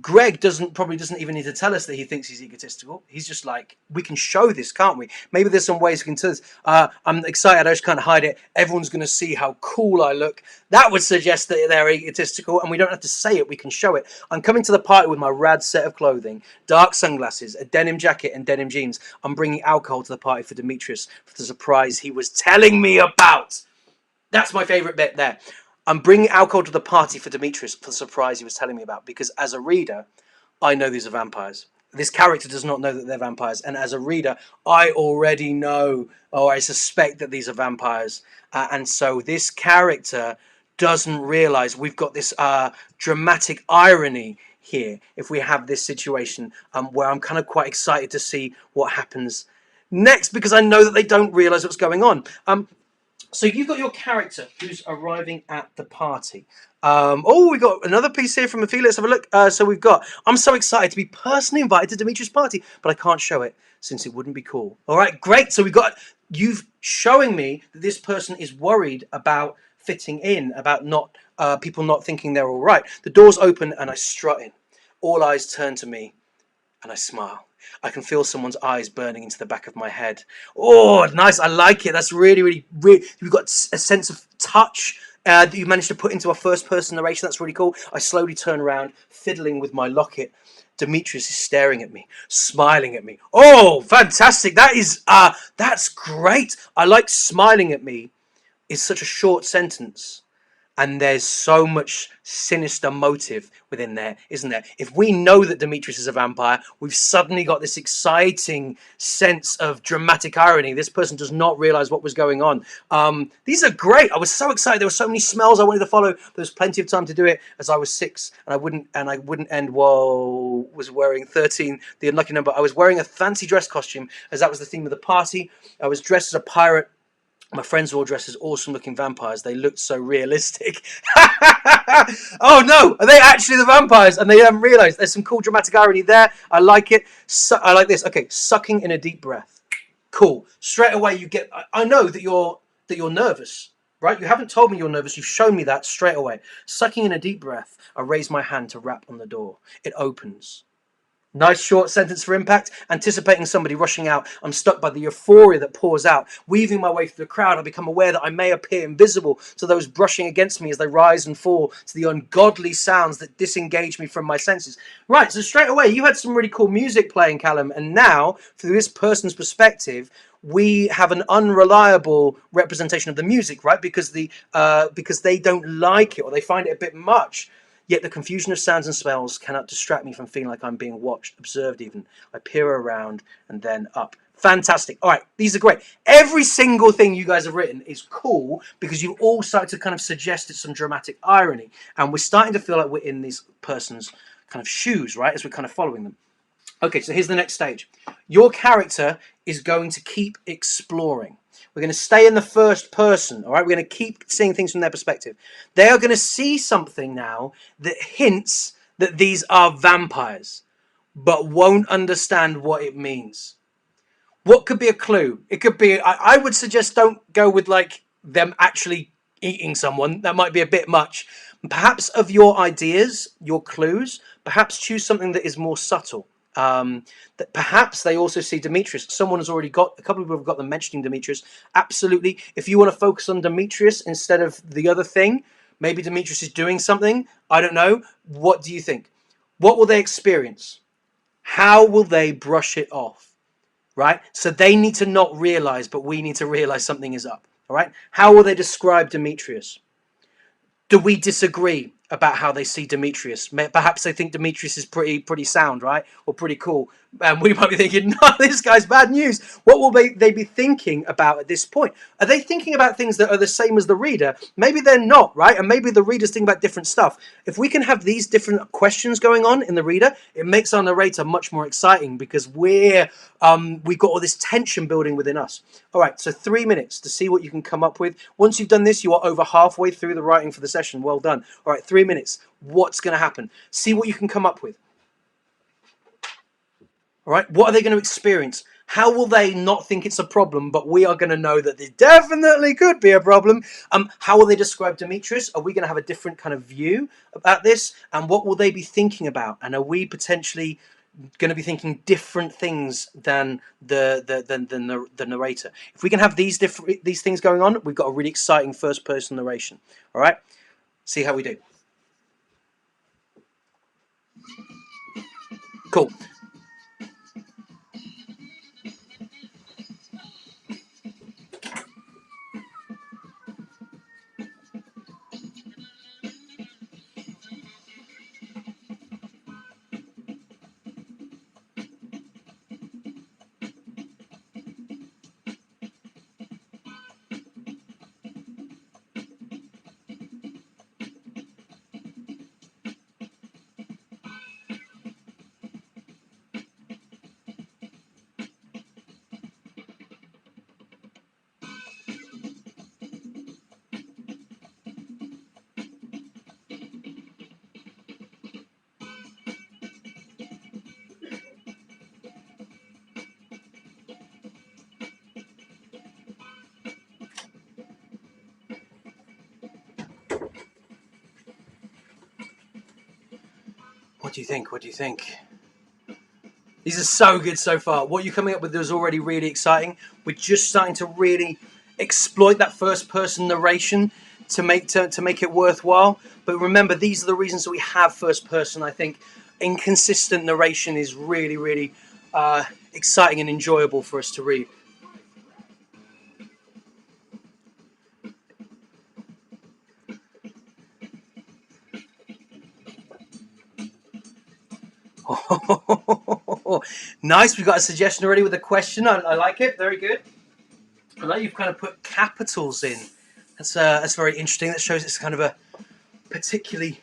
Greg probably doesn't even need to tell us that he thinks he's egotistical. He's just like, we can show this, can't we? Maybe there's some ways we can tell this. I'm excited. I just can't hide it. Everyone's going to see how cool I look. That would suggest that they're egotistical, and we don't have to say it. We can show it. I'm coming to the party with my rad set of clothing, dark sunglasses, a denim jacket, and denim jeans. I'm bringing alcohol to the party for Demetrius for the surprise he was telling me about. That's my favourite bit there. I'm bringing alcohol to the party for Demetrius for the surprise he was telling me about, because as a reader, I know these are vampires. This character does not know that they're vampires, and as a reader, I already know, or I suspect that these are vampires. And so this character doesn't realize we've got this dramatic irony here if we have this situation where I'm kind of quite excited to see what happens next, because I know that they don't realize what's going on. So you've got your character who's arriving at the party. Oh, we got another piece here from Ophelia. Let's have a look. So we've got, I'm so excited to be personally invited to Demetrius' party, but I can't show it since it wouldn't be cool. All right, great. So we've got, you've showing me that this person is worried about fitting in, about not people not thinking they're all right. The doors open and I strut in. All eyes turn to me and I smile. I can feel someone's eyes burning into the back of my head. Oh, nice. I like it. That's really, really, really. You've got a sense of touch that you managed to put into a first person narration. That's really cool. I slowly turn around, fiddling with my locket. Demetrius is staring at me, smiling at me. Oh, fantastic. That's great. I like smiling at me. It's such a short sentence. And there's so much sinister motive within there, isn't there? If we know that Demetrius is a vampire, we've suddenly got this exciting sense of dramatic irony. This person does not realize what was going on. These are great. I was so excited. There were so many smells I wanted to follow. There was plenty of time to do it, as I was 6, and I wouldn't end while was wearing 13, the unlucky number. I was wearing a fancy dress costume, as that was the theme of the party. I was dressed as a pirate. My friends were all dressed as awesome looking vampires. They looked so realistic. Oh no, are they actually the vampires? And they haven't realised. There's some cool dramatic irony there. I like it. I like this. Okay, sucking in a deep breath. Cool. Straight away you get, I know that you're nervous, right? You haven't told me you're nervous. You've shown me that straight away. Sucking in a deep breath. I raise my hand to rap on the door. It opens. Nice short sentence for impact. Anticipating somebody rushing out, I'm struck by the euphoria that pours out. Weaving my way through the crowd, I become aware that I may appear invisible to those brushing against me as they rise and fall to the ungodly sounds that disengage me from my senses. Right, so straight away, you had some really cool music playing, Callum, and now, through this person's perspective, we have an unreliable representation of the music, right? Because they don't like it, or they find it a bit much. Yet the confusion of sounds and smells cannot distract me from feeling like I'm being watched, observed even. I peer around and then up. Fantastic. All right, these are great. Every single thing you guys have written is cool because you all started to kind of suggest some dramatic irony. And we're starting to feel like we're in this person's kind of shoes, right, as we're kind of following them. Okay, so here's the next stage. Your character is going to keep exploring. We're going to stay in the first person. All right. We're going to keep seeing things from their perspective. They are going to see something now that hints that these are vampires, but won't understand what it means. What could be a clue? It could be, I would suggest don't go with like them actually eating someone. That might be a bit much. Perhaps of your ideas, your clues, perhaps choose something that is more subtle. That perhaps they also see Demetrius. Someone has already got, a couple of people have got them mentioning Demetrius. Absolutely. If you want to focus on Demetrius instead of the other thing, maybe Demetrius is doing something. I don't know. What do you think? What will they experience? How will they brush it off? Right? So they need to not realize, but we need to realize something is up. All right? How will they describe Demetrius? Do we disagree about how they see Demetrius? Perhaps they think Demetrius is pretty sound, right? Or pretty cool. And we might be thinking, no, this guy's bad news. What will they be thinking about at this point? Are they thinking about things that are the same as the reader? Maybe they're not, right? And maybe the reader's thinking about different stuff. If we can have these different questions going on in the reader, it makes our narrator much more exciting because we've got all this tension building within us. All right, so 3 minutes to see what you can come up with. Once you've done this, you are over halfway through the writing for the session. Well done. All right, 3 minutes. What's going to happen? See what you can come up with. All right, what are they going to experience? How will they not think it's a problem, but we are going to know that there definitely could be a problem? How will they describe Demetrius? Are we going to have a different kind of view about this? And what will they be thinking about? And are we potentially going to be thinking different things than the narrator? If we can have these things going on, we've got a really exciting first person narration. All right, see how we do. Cool. What do you think? What do you think? These are so good so far. What you're coming up with is already really exciting. We're just starting to really exploit that first person narration to make it worthwhile. But remember, these are the reasons that we have first person. I think inconsistent narration is really, really exciting and enjoyable for us to read. Nice. We've got a suggestion already with a question. I like it. Very good. I like you've kind of put capitals in. That's very interesting. That shows it's kind of a particularly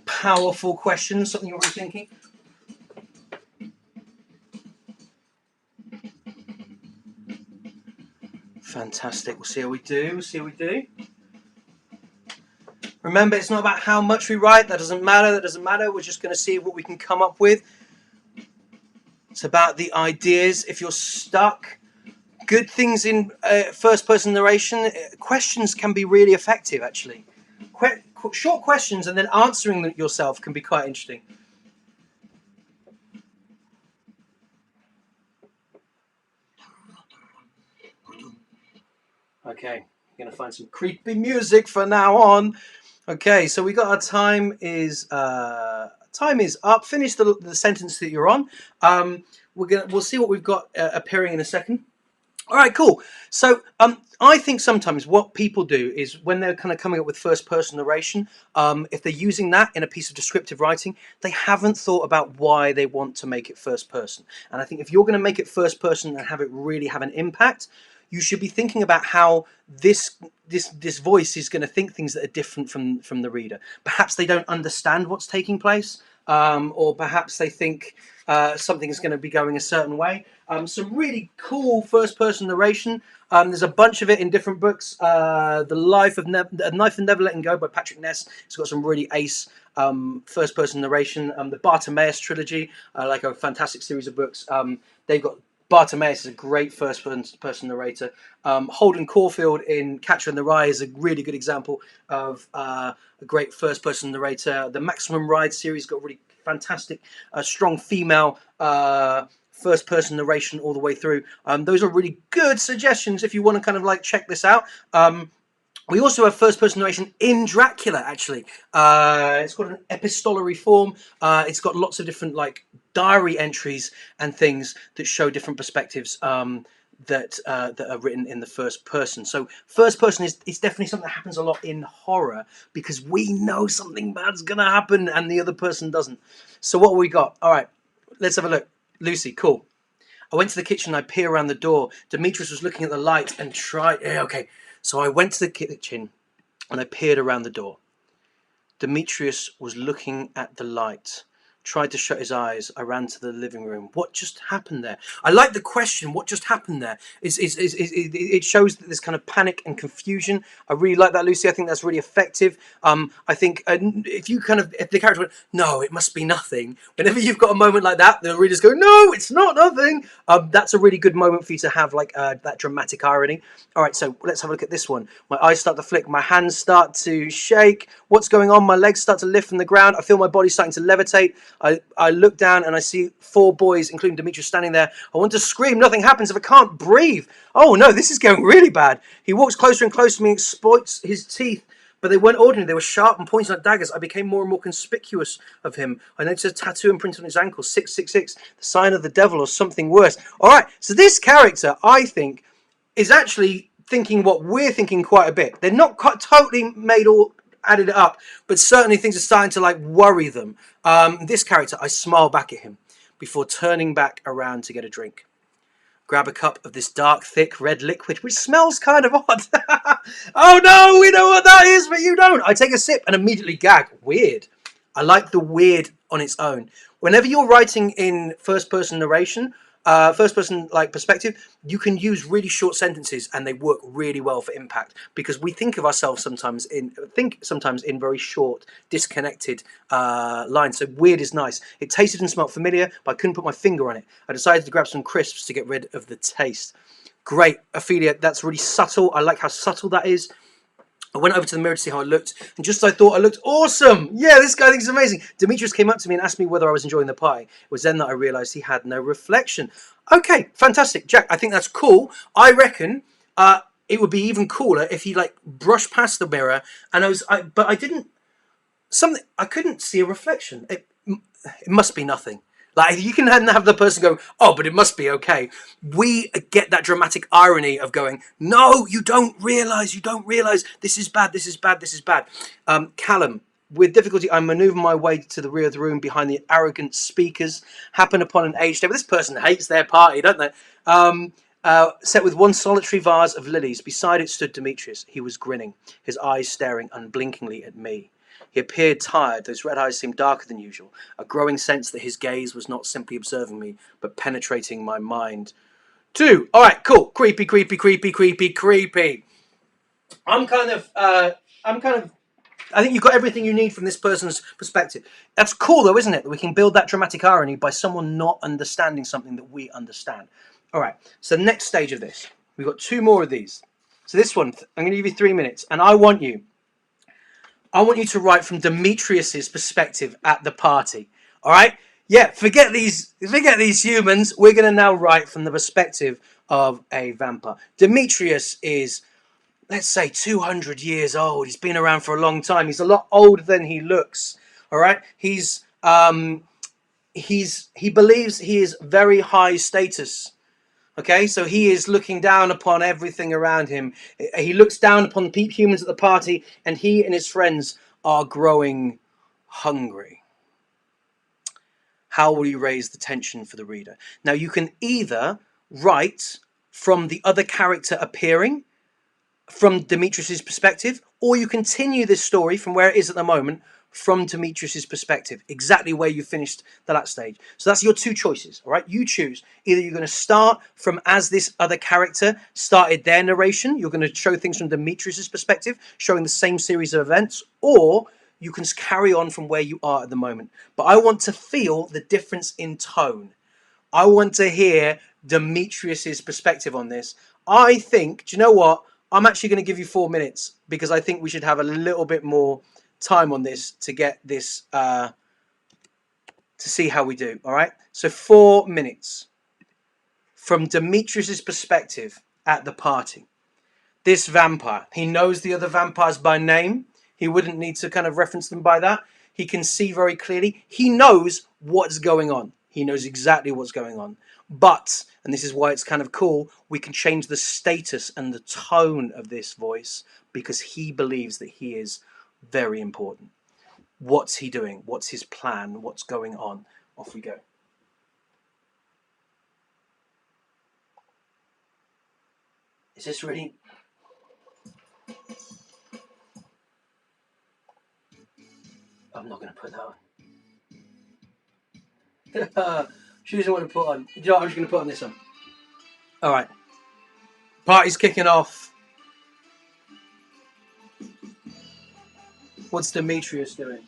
powerful question. Something you're already thinking. Fantastic. We'll see how we do. We'll see how we do. Remember, it's not about how much we write. That doesn't matter. That doesn't matter. We're just going to see what we can come up with. It's about the ideas. If you're stuck, good things in first-person narration, questions can be really effective, actually. Short questions and then answering them yourself can be quite interesting. Okay, I'm going to find some creepy music for now on. Okay, so we got our time is up. Finish the sentence that you're on. We'll see what we've got appearing in a second. All right, cool. So I think sometimes what people do is when they're kind of coming up with first person narration, if they're using that in a piece of descriptive writing, they haven't thought about why they want to make it first person. And I think if you're going to make it first person and have it really have an impact, you should be thinking about how this voice is going to think things that are different from the reader. Perhaps they don't understand what's taking place. or perhaps they think something is going to be going a certain way. Some really cool first-person narration. There's a bunch of it in different books. The Knife of Never Letting Go by Patrick Ness. It's got some really ace first-person narration. The Bartimaeus trilogy, like a fantastic series of books. They've got Bartimaeus is a great first-person narrator. Holden Caulfield in Catcher in the Rye is a really good example of a great first-person narrator. The Maximum Ride series got really fantastic, strong female first-person narration all the way through. Those are really good suggestions if you want to kind of like check this out. We also have first-person narration in Dracula, actually. It's got an epistolary form. It's got lots of different like diary entries and things that show different perspectives that are written in the first person. So first person is definitely something that happens a lot in horror because we know something bad's going to happen and the other person doesn't. So what have we got? All right, let's have a look. Lucy, cool. I went to the kitchen. I peer around the door. Demetrius was looking at the light and tried... Yeah, okay. So I went to the kitchen and I peered around the door. Demetrius was looking at the light, tried to shut his eyes. I ran to the living room. What just happened there? I like the question, what just happened there? It shows that there's kind of panic and confusion. I really like that, Lucy. I think that's really effective. I think if the character went, no, it must be nothing. Whenever you've got a moment like that, the readers go, no, it's not nothing. That's a really good moment for you to have like that dramatic irony. All right, so let's have a look at this one. My eyes start to flick. My hands start to shake. What's going on? My legs start to lift from the ground. I feel my body starting to levitate. I look down and I see 4 boys, including Demetrius, standing there. I want to scream. Nothing happens if I can't breathe. Oh no, this is going really bad. He walks closer and closer to me and exploits his teeth. But they weren't ordinary. They were sharp and pointing like daggers. I became more and more conspicuous of him. I noticed a tattoo imprinted on his ankle, 666, the sign of the devil or something worse. All right, so this character, I think, is actually thinking what we're thinking quite a bit. They're not quite totally added it up, but certainly things are starting to like worry them. This character, I smile back at him before turning back around to get a drink. Grab a cup of this dark, thick red liquid, which smells kind of odd. Oh no, we know what that is, but you don't. I take a sip and immediately gag. Weird. I like the weird on its own. Whenever you're writing in first-person narration, first-person like perspective, you can use really short sentences and they work really well for impact because we think of ourselves sometimes in very short, disconnected lines. So weird is nice. It tasted and smelled familiar, but I couldn't put my finger on it. I decided to grab some crisps to get rid of the taste. Great, Ophelia. That's really subtle. I like how subtle that is. I went over to the mirror to see how I looked, and just as I thought I looked awesome. Yeah, this guy thinks it's amazing. Demetrius came up to me and asked me whether I was enjoying the pie. It was then that I realised he had no reflection. Okay, fantastic. Jack, I think that's cool. I reckon it would be even cooler if he like brushed past the mirror and I couldn't see a reflection. It must be nothing. Like, you can have the person go, oh, but it must be okay. We get that dramatic irony of going, no, you don't realise, this is bad, this is bad, this is bad. Callum, with difficulty, I manoeuvre my way to the rear of the room behind the arrogant speakers. Happen upon an aged table. This person hates their party, don't they? Set with one solitary vase of lilies. Beside it stood Demetrius. He was grinning, his eyes staring unblinkingly at me. He appeared tired. Those red eyes seemed darker than usual. A growing sense that his gaze was not simply observing me, but penetrating my mind. 2. All right, cool. Creepy, creepy, creepy, creepy, creepy. I think you've got everything you need from this person's perspective. That's cool, though, isn't it? That we can build that dramatic irony by someone not understanding something that we understand. All right, so the next stage of this, we've got 2 more of these. So this one, I'm going to give you 3 minutes, and I want you to write from Demetrius's perspective at the party. All right? Yeah, forget these humans. We're going to now write from the perspective of a vampire. Demetrius is, let's say, 200 years old. He's been around for a long time. He's a lot older than he looks. All right? He believes he is very high status. Okay, so he is looking down upon everything around him. He looks down upon humans at the party, and he and his friends are growing hungry. How will you raise the tension for the reader? Now, you can either write from the other character appearing, from Demetrius's perspective, or you continue this story from where it is at the moment, from Demetrius's perspective, exactly where you finished the last stage. So that's your two choices, all right? You choose. Either you're going to start from as this other character started their narration, you're going to show things from Demetrius's perspective, showing the same series of events, or you can carry on from where you are at the moment. But I want to feel the difference in tone. I want to hear Demetrius's perspective on this. I think, do you know what? I'm actually going to give you 4 minutes because I think we should have a little bit more time on this to get this, to see how we do. All right. So 4 minutes from Demetrius's perspective at the party. This vampire, he knows the other vampires by name. He wouldn't need to kind of reference them by that. He can see very clearly. He knows what's going on. He knows exactly what's going on. But, and this is why it's kind of cool, we can change the status and the tone of this voice because he believes that he is very important. What's he doing? What's his plan? What's going on? Off we go. Is this really... I'm not going to put that on. She doesn't want to put on. Do you know what? I'm just going to put on this one. All right. Party's kicking off. What's Demetrius doing?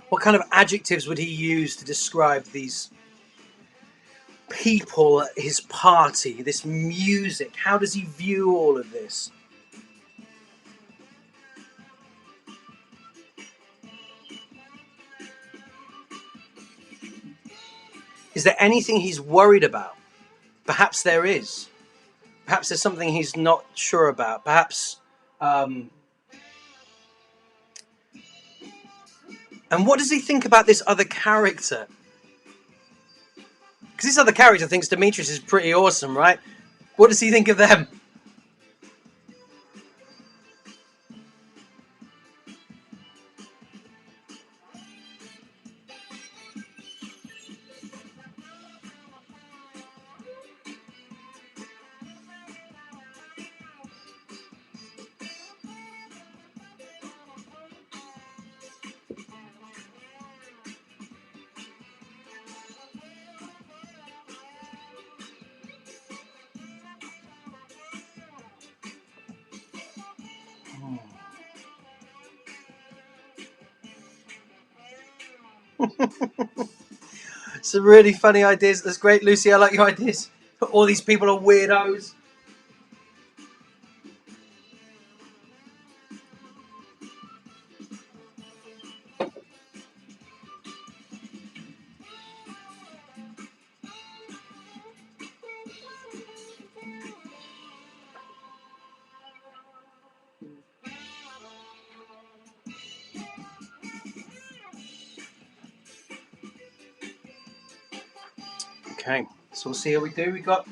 What kind of adjectives would he use to describe these people at his party, this music? How does he view all of this? Is there anything he's worried about? Perhaps there is. Perhaps there's something he's not sure about. Perhaps... and what does he think about this other character? Because this other character thinks Demetrius is pretty awesome, right? What does he think of them? Some really funny ideas. That's great, Lucy. I like your ideas. All these people are weirdos. Okay, so we'll see how we do. We got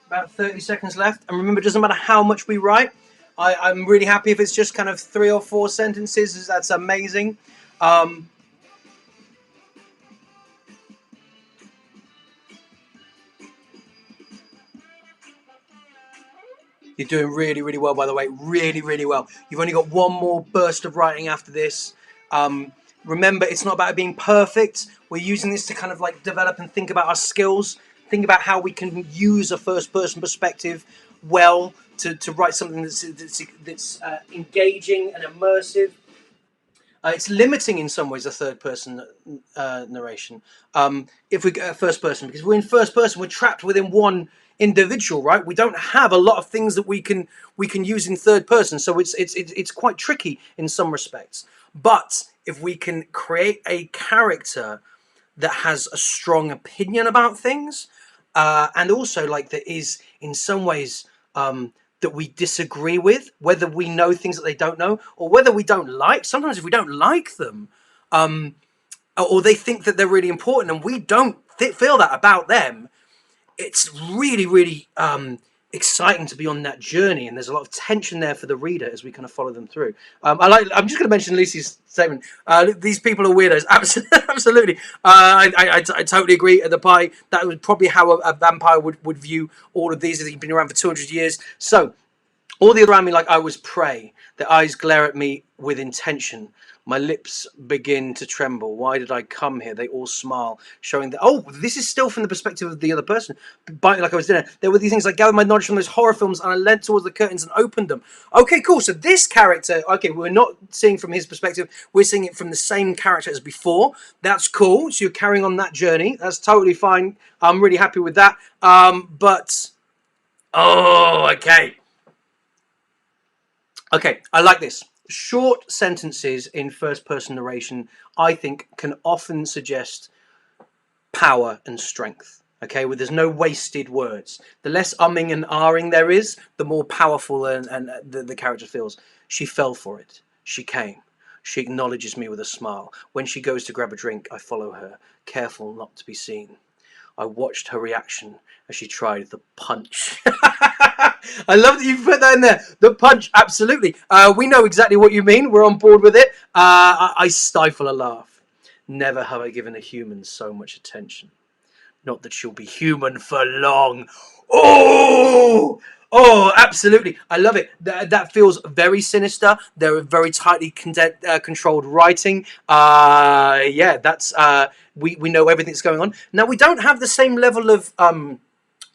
about 30 seconds left. And remember, it doesn't matter how much we write. I'm really happy if it's just kind of 3 or 4 sentences. That's amazing. You're doing really, really well, by the way. Really, really well. You've only got one more burst of writing after this. Remember, it's not about being perfect. We're using this to kind of like develop and think about our skills. Think about how we can use a first-person perspective well to write something that's engaging and immersive. It's limiting in some ways a third-person narration. If we get first person, because we're in first person, we're trapped within one individual, right? We don't have a lot of things that we can use in third person, so it's quite tricky in some respects. But if we can create a character that has a strong opinion about things, and also like that is in some ways that we disagree with, whether we know things that they don't know or whether we don't like. Sometimes if we don't like them, or they think that they're really important and we don't feel that about them, it's really, really exciting to be on that journey, and there's a lot of tension there for the reader as we kind of follow them through. I'm just going to mention Lucy's statement. These people are weirdos. Absolutely. I totally agree. At the pie, that was probably how a vampire would view all of these. They've been around for 200 years. So all the other around me, like I was prey. Their eyes glare at me with intention. My lips begin to tremble. Why did I come here? They all smile, showing that, oh, this is still from the perspective of the other person. Biting like I was dinner. There were these things like gathered my knowledge from those horror films and I leant towards the curtains and opened them. Okay, cool. So this character, okay, we're not seeing from his perspective. We're seeing it from the same character as before. That's cool. So you're carrying on that journey. That's totally fine. I'm really happy with that. Okay. Okay, I like this. Short sentences in first-person narration, I think, can often suggest power and strength. Okay, where there's no wasted words. The less umming and ahhing there is, the more powerful and the character feels. She fell for it. She came. She acknowledges me with a smile. When she goes to grab a drink, I follow her, careful not to be seen. I watched her reaction as she tried the punch. I love that you put that in there. The punch, absolutely. We know exactly what you mean. We're on board with it. I stifle a laugh. Never have I given a human so much attention. Not that she'll be human for long. Oh, absolutely. I love it. That feels very sinister. They're very tightly controlled writing. Yeah, that's we know everything's going on. Now, we don't have the same level of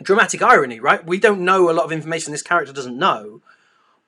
dramatic irony, right? We don't know a lot of information this character doesn't know.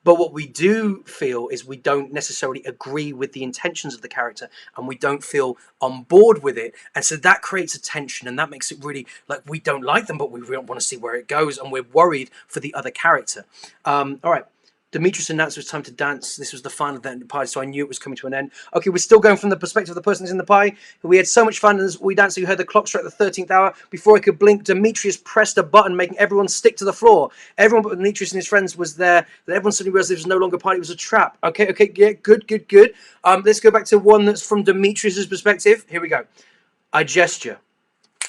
But what we do feel is we don't necessarily agree with the intentions of the character and we don't feel on board with it. And so that creates a tension and that makes it really like we don't like them, but we really want to see where it goes and we're worried for the other character. All right. Demetrius announced it was time to dance. This was the final event in the pie, so I knew it was coming to an end. Okay, we're still going from the perspective of the person who's in the pie. We had so much fun as we danced. We heard the clock strike the 13th hour. Before I could blink, Demetrius pressed a button, making everyone stick to the floor. Everyone but Demetrius and his friends was there. Then everyone suddenly realized it was no longer a party. It was a trap. Okay, yeah, good. Let's go back to one that's from Demetrius's perspective. Here we go. I gesture.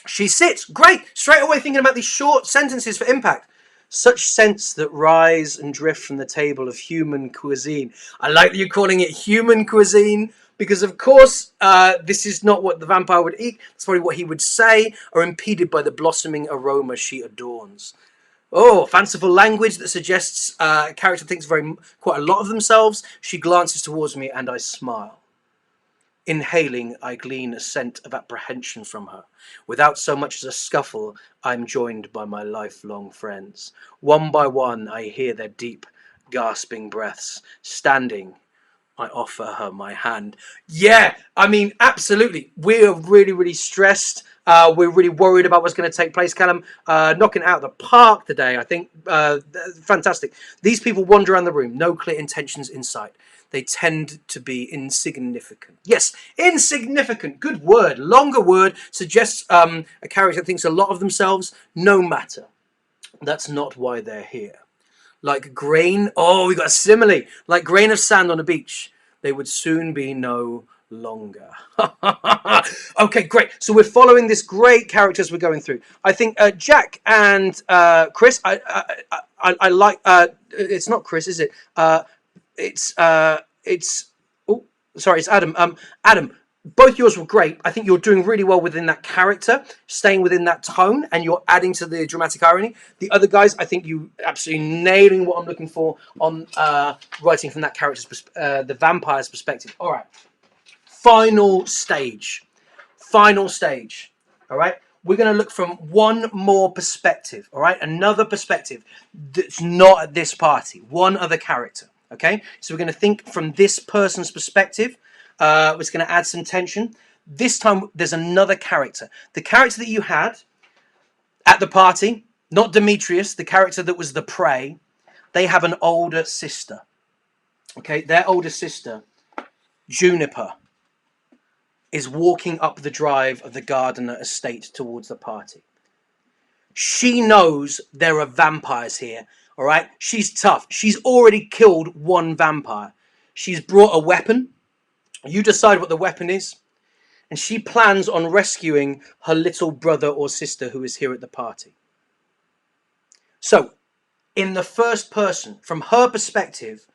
She sits. Great. Straight away thinking about these short sentences for impact. Such scents that rise and drift from the table of human cuisine. I like that you're calling it human cuisine because, of course, this is not what the vampire would eat. It's probably what he would say, or impeded by the blossoming aroma she adorns. Oh, fanciful language that suggests a character thinks quite a lot of themselves. She glances towards me and I smile. Inhaling, I glean a scent of apprehension from her. Without so much as a scuffle, I am joined by my lifelong friends. One by one, I hear their deep, gasping breaths. Standing, I offer her my hand. Yeah, I mean, absolutely. We're really, really stressed. We're really worried about what's going to take place. Callum, knocking it out of the park today, I think. Fantastic. These people wander around the room, no clear intentions in sight. They tend to be insignificant. Yes, insignificant. Good word. Longer word suggests a character that thinks a lot of themselves. No matter. That's not why they're here. Like grain. Oh, we got a simile. Like grain of sand on a beach. They would soon be no longer. Okay, great. So we're following this great character as we're going through. I think Jack and Chris. I like. It's not Chris, is it? It's oh, sorry, it's Adam. Adam, both yours were great. I think you're doing really well within that character, staying within that tone, and you're adding to the dramatic irony. The other guys, I think you absolutely nailing what I'm looking for on writing from that character's the vampire's perspective. All right, final stage. All right. We're going to look from one more perspective. All right, another perspective that's not at this party. One other character. Okay, so we're going to think from this person's perspective. It's going to add some tension. This time, there's another character. The character that you had at the party, not Demetrius, the character that was the prey, they have an older sister. Okay, their older sister, Juniper. is walking up the drive of the Gardner estate towards the party. She knows there are vampires here, all right? She's tough. She's already killed one vampire. She's brought a weapon. You decide what the weapon is. And she plans on rescuing her little brother or sister who is here at the party. So, in the first person, from her perspective,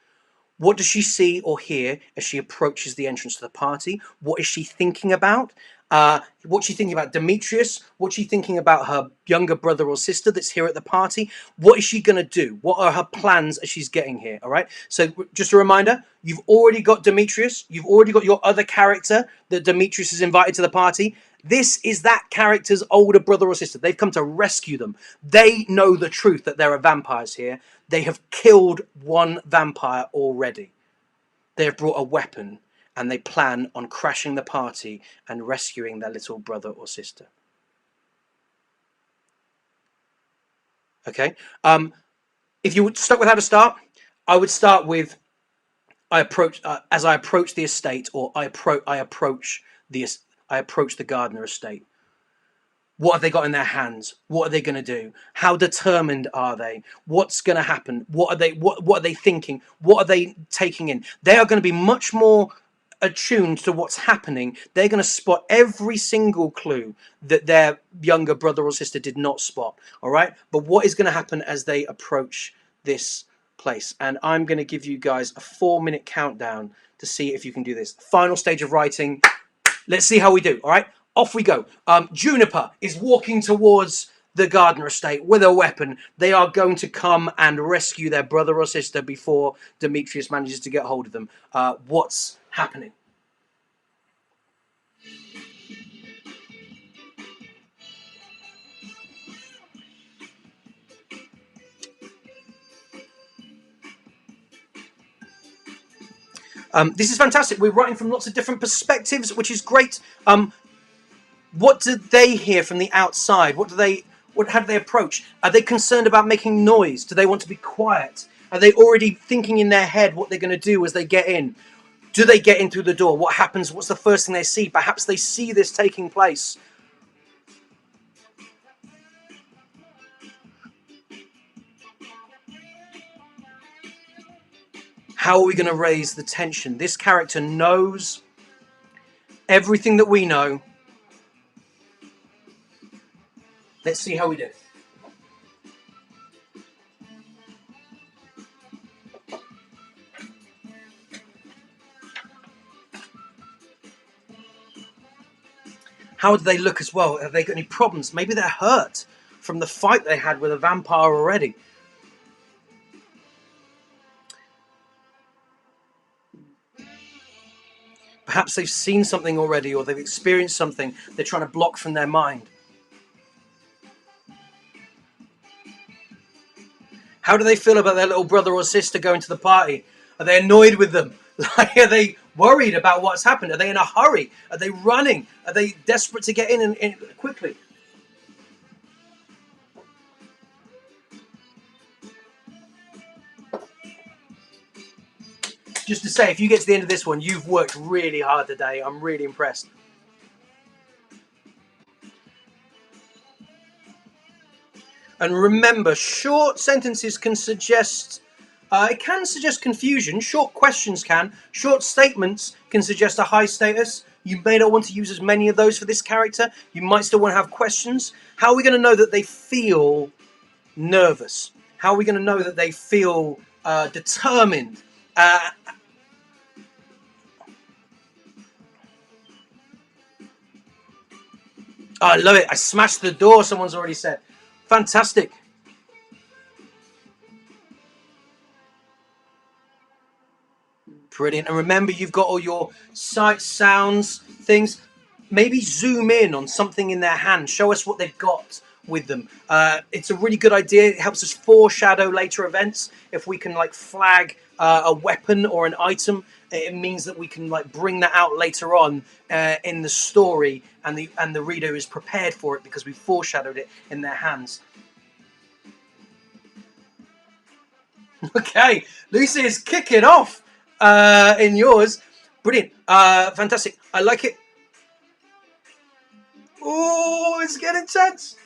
what does she see or hear as she approaches the entrance to the party? What is she thinking about? What's she thinking about Demetrius? What's she thinking about her younger brother or sister that's here at the party? What is she going to do? What are her plans as she's getting here? All right. So just a reminder, you've already got Demetrius. You've already got your other character that Demetrius has invited to the party. This is that character's older brother or sister. They've come to rescue them. They know the truth that there are vampires here. They have killed one vampire already. They have brought a weapon and they plan on crashing the party and rescuing their little brother or sister. Okay. If you would stuck with how to start, I would start with as I approach the estate, or I approach the Gardner estate. What have they got in their hands? What are they going to do? How determined are they? What's going to happen? What are they thinking? What are they taking in? They are going to be much more attuned to what's happening. They're going to spot every single clue that their younger brother or sister did not spot. All right. But what is going to happen as they approach this place? And I'm going to give you guys a 4-minute countdown to see if you can do this. Final stage of writing. Let's see how we do. All right. Off we go. Juniper is walking towards the Gardner estate with a weapon. They are going to come and rescue their brother or sister before Demetrius manages to get hold of them. What's happening? This is fantastic. We're writing from lots of different perspectives, which is great. What do they hear from the outside? How do they approach? Are they concerned about making noise? Do they want to be quiet? Are they already thinking in their head what they're going to do as they get in? Do they get in through the door? What happens? What's the first thing they see? Perhaps they see this taking place. How are we going to raise the tension? This character knows everything that we know. Let's see how we do. How do they look as well? Have they got any problems? Maybe they're hurt from the fight they had with a vampire already. Perhaps they've seen something already, or they've experienced something they're trying to block from their mind. How do they feel about their little brother or sister going to the party? Are they annoyed with them? Are they worried about what's happened? Are they in a hurry? Are they running? Are they desperate to get in quickly? Just to say, if you get to the end of this one, you've worked really hard today. I'm really impressed. And remember, short sentences can suggest... it can suggest confusion. Short questions can. Short statements can suggest a high status. You may not want to use as many of those for this character. You might still want to have questions. How are we going to know that they feel nervous? How are we going to know that they feel determined? Oh, I love it. I smashed the door, someone's already said. Fantastic. Brilliant. And remember, you've got all your sights, sounds, things. Maybe zoom in on something in their hand. Show us what they've got with them. It's a really good idea. It helps us foreshadow later events. If we can like flag a weapon or an item, it means that we can like bring that out later on in the story, and the reader is prepared for it because we foreshadowed it in their hands. Okay, Lucy is kicking off in yours. Brilliant. Fantastic. I like it. Oh, it's getting tense.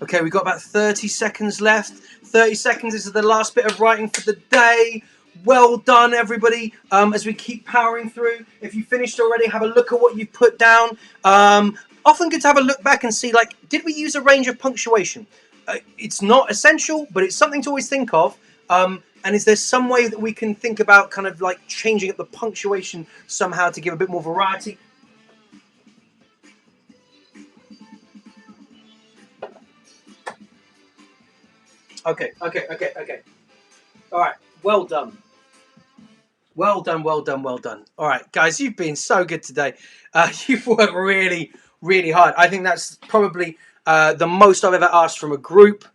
Okay, we've got about 30 seconds left. 30 seconds is the last bit of writing for the day. Well done, everybody. As we keep powering through, if you finished already, have a look at what you put down. Often good to have a look back and see, like, did we use a range of punctuation? It's not essential, but it's something to always think of. And is there some way that we can think about kind of like changing up the punctuation somehow to give a bit more variety? Okay. All right. Well done. Well done, well done, well done. All right, guys, you've been so good today. You've worked really, really hard. I think that's probably the most I've ever asked from a group,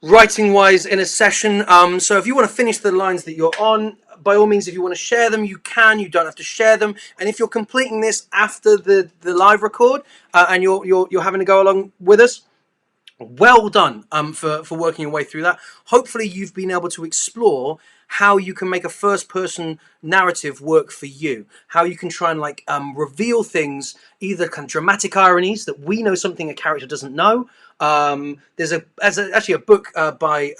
writing-wise, in a session. So if you want to finish the lines that you're on, by all means, if you want to share them, you can. You don't have to share them. And if you're completing this after the live record and you're having to go along with us, well done for working your way through that. Hopefully you've been able to explore how you can make a first person narrative work for you, how you can try and like reveal things, either kind of dramatic ironies that we know something a character doesn't know. There's actually a book by